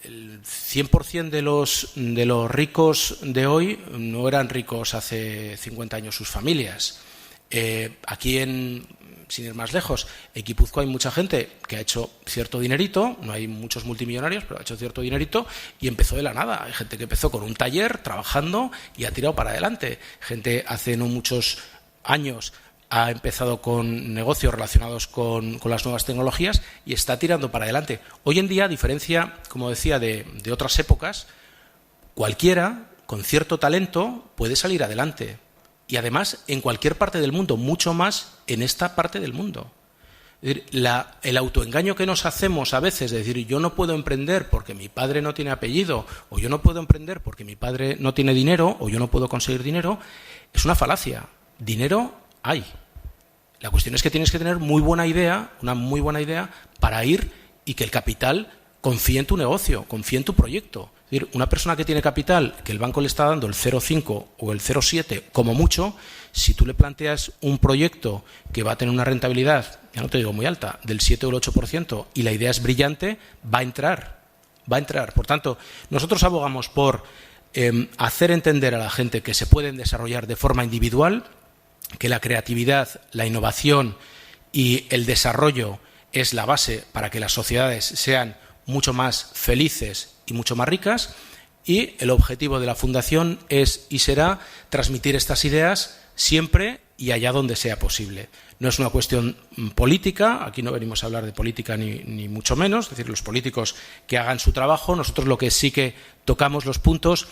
100% de los ricos de hoy no eran ricos hace 50 años sus familias. Aquí sin ir más lejos, en Guipúzcoa hay mucha gente que ha hecho cierto dinerito, no hay muchos multimillonarios, pero ha hecho cierto dinerito y empezó de la nada. Hay gente que empezó con un taller trabajando y ha tirado para adelante. Gente hace no muchos años ha empezado con negocios relacionados con las nuevas tecnologías y está tirando para adelante. Hoy en día, a diferencia, como decía, de otras épocas, cualquiera con cierto talento puede salir adelante. Y además en cualquier parte del mundo, mucho más en esta parte del mundo. Es decir, el autoengaño que nos hacemos a veces de decir yo no puedo emprender porque mi padre no tiene apellido, o yo no puedo emprender porque mi padre no tiene dinero, o yo no puedo conseguir dinero, es una falacia. Dinero hay. La cuestión es que tienes que tener una muy buena idea para ir y que el capital confíe en tu negocio, confíe en tu proyecto. Es decir, una persona que tiene capital, que el banco le está dando el 0,5 o el 0,7 como mucho, si tú le planteas un proyecto que va a tener una rentabilidad, ya no te digo muy alta, del 7 o el 8%, y la idea es brillante, va a entrar. Por tanto, nosotros abogamos por hacer entender a la gente que se pueden desarrollar de forma individual, que la creatividad, la innovación y el desarrollo es la base para que las sociedades sean mucho más felices y mucho más ricas, y el objetivo de la Fundación es y será transmitir estas ideas siempre y allá donde sea posible. No es una cuestión política, aquí no venimos a hablar de política ni mucho menos, es decir, los políticos que hagan su trabajo, nosotros lo que sí que tocamos los puntos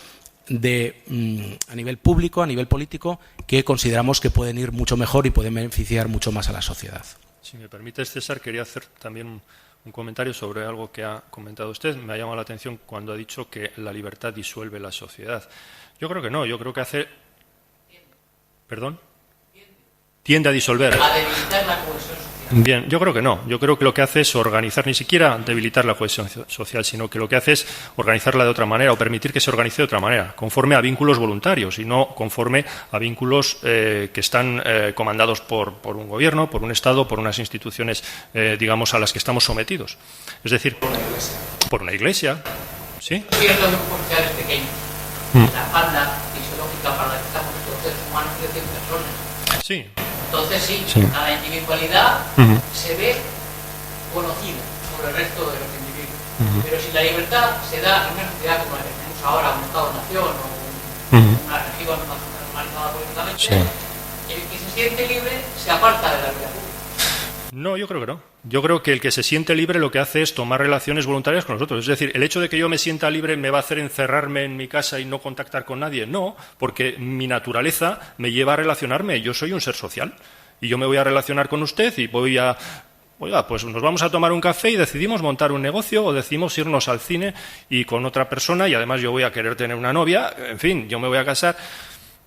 a nivel público, a nivel político, que consideramos que pueden ir mucho mejor y pueden beneficiar mucho más a la sociedad. Si me permite, César, quería hacer también un comentario sobre algo que ha comentado usted. Me ha llamado la atención cuando ha dicho que la libertad disuelve la sociedad. Yo creo que no, yo creo que hace... ¿Perdón? Tiende a disolver. A debilitar la cohesión social. Bien, yo creo que no. Yo creo que lo que hace es organizar, ni siquiera debilitar la cohesión social, sino que lo que hace es organizarla de otra manera o permitir que se organice de otra manera, conforme a vínculos voluntarios y no conforme a vínculos que están comandados por un gobierno, por un Estado, por unas instituciones, digamos, a las que estamos sometidos. Es decir, por una iglesia. ¿Sí? Es cierto que por sociales pequeños. La falda fisiológica para la que estamos los seres humanos es de 100 personas. Sí. Entonces sí, cada individualidad se ve conocida por el resto de los individuos. Pero si la libertad se da en una sociedad como la que tenemos ahora, un Estado-nación o una región normalizada políticamente, el que se siente libre se aparta de la vida pública. No, yo creo que no. Yo creo que el que se siente libre lo que hace es tomar relaciones voluntarias con nosotros. Es decir, el hecho de que yo me sienta libre me va a hacer encerrarme en mi casa y no contactar con nadie. No, porque mi naturaleza me lleva a relacionarme. Yo soy un ser social y yo me voy a relacionar con usted y oiga, pues nos vamos a tomar un café y decidimos montar un negocio o decidimos irnos al cine y con otra persona y además yo voy a querer tener una novia. En fin, yo me voy a casar.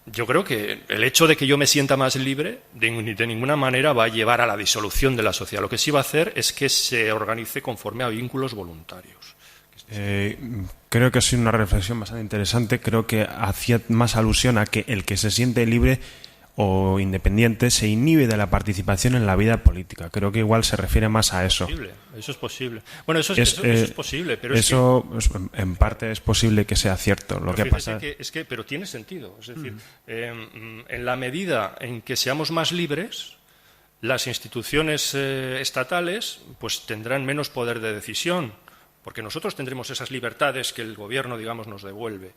Yo creo que el hecho de que yo me sienta más libre de ninguna manera va a llevar a la disolución de la sociedad. Lo que sí va a hacer es que se organice conforme a vínculos voluntarios. Creo que ha sido una reflexión bastante interesante. Creo que hacía más alusión a que el que se siente libre o independiente se inhibe de la participación en la vida política. Creo que igual se refiere más a eso. Eso es posible. Bueno, eso es posible, pero eso en parte es posible que sea cierto. Lo que pasa pero tiene sentido. Es decir, en la medida en que seamos más libres, las instituciones estatales pues tendrán menos poder de decisión, porque nosotros tendremos esas libertades que el gobierno, digamos, nos devuelve.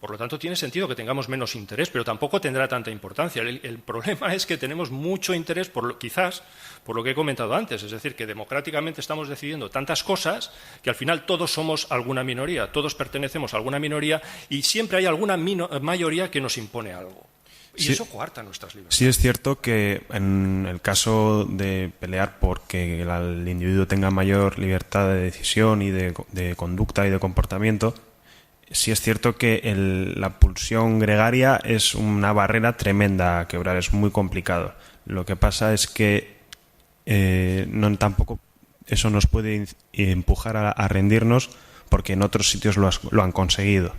Por lo tanto, tiene sentido que tengamos menos interés, pero tampoco tendrá tanta importancia. El problema es que tenemos mucho interés, quizás, por lo que he comentado antes. Es decir, que democráticamente estamos decidiendo tantas cosas que al final todos somos alguna minoría, todos pertenecemos a alguna minoría y siempre hay alguna mayoría que nos impone algo. Y eso coarta nuestras libertades. Sí es cierto que en el caso de pelear porque el individuo tenga mayor libertad de decisión y de conducta y de comportamiento, sí es cierto que la pulsión gregaria es una barrera tremenda a quebrar, es muy complicado. Lo que pasa es que tampoco eso nos puede empujar a rendirnos porque en otros sitios lo han conseguido.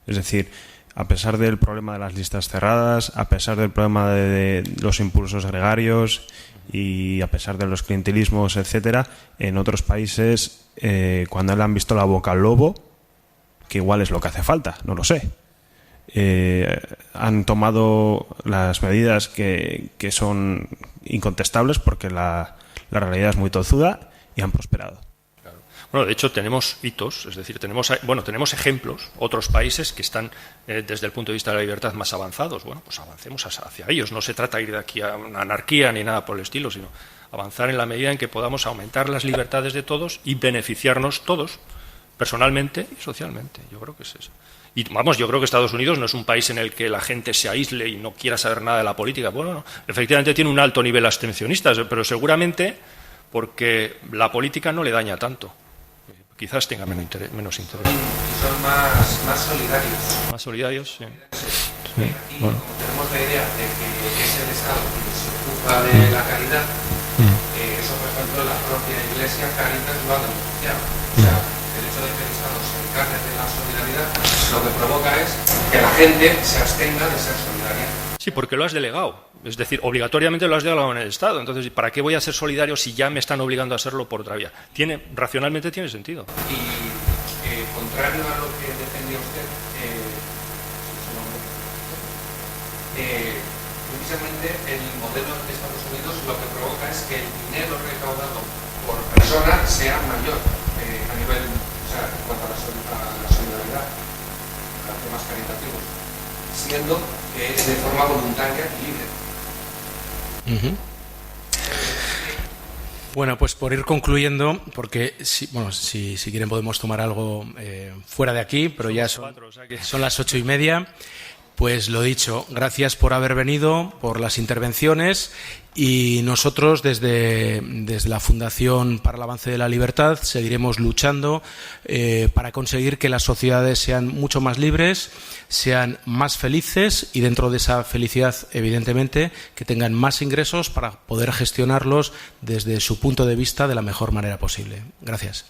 Es decir, a pesar del problema de las listas cerradas, a pesar del problema de los impulsos gregarios y a pesar de los clientelismos, etcétera, en otros países, cuando le han visto la boca al lobo, que igual es lo que hace falta, no lo sé. Han tomado las medidas que son incontestables porque la realidad es muy tozuda y han prosperado. Claro. Bueno, de hecho tenemos hitos, es decir, tenemos ejemplos, otros países que están desde el punto de vista de la libertad más avanzados. Bueno, pues avancemos hacia ellos. No se trata de ir de aquí a una anarquía ni nada por el estilo, sino avanzar en la medida en que podamos aumentar las libertades de todos y beneficiarnos todos, personalmente y socialmente. Yo creo que es eso. Y vamos, yo creo que Estados Unidos no es un país en el que la gente se aísle y no quiera saber nada de la política. Bueno, no, efectivamente tiene un alto nivel abstencionista, pero seguramente porque la política no le daña tanto. Quizás tenga menos interés. Y son más solidarios. Más solidarios, sí. Y como tenemos la idea de que es el Estado quien se ocupa de la caridad, eso, por ejemplo, la propia Iglesia Caritas lo ha denunciado. O sea, el hecho de que el Estado se encargue de la solidaridad lo que provoca es que la gente se abstenga de ser solidaria. Sí, porque lo has delegado. Es decir, obligatoriamente lo has delegado en el Estado. Entonces, ¿para qué voy a ser solidario si ya me están obligando a hacerlo por otra vía? Racionalmente tiene sentido. Y contrario a lo que defendía usted, precisamente el modelo de Estados Unidos lo que provoca es que el dinero recaudado por persona sea mayor a nivel, o sea, en cuanto a la solidaridad, a los temas caritativos, siendo que es de forma voluntaria y libre. Bueno, pues por ir concluyendo, porque si quieren podemos tomar algo fuera de aquí, pero ya son las 8:30. Pues lo dicho, gracias por haber venido, por las intervenciones, y nosotros desde la Fundación para el Avance de la Libertad seguiremos luchando para conseguir que las sociedades sean mucho más libres, sean más felices y dentro de esa felicidad, evidentemente, que tengan más ingresos para poder gestionarlos desde su punto de vista de la mejor manera posible. Gracias.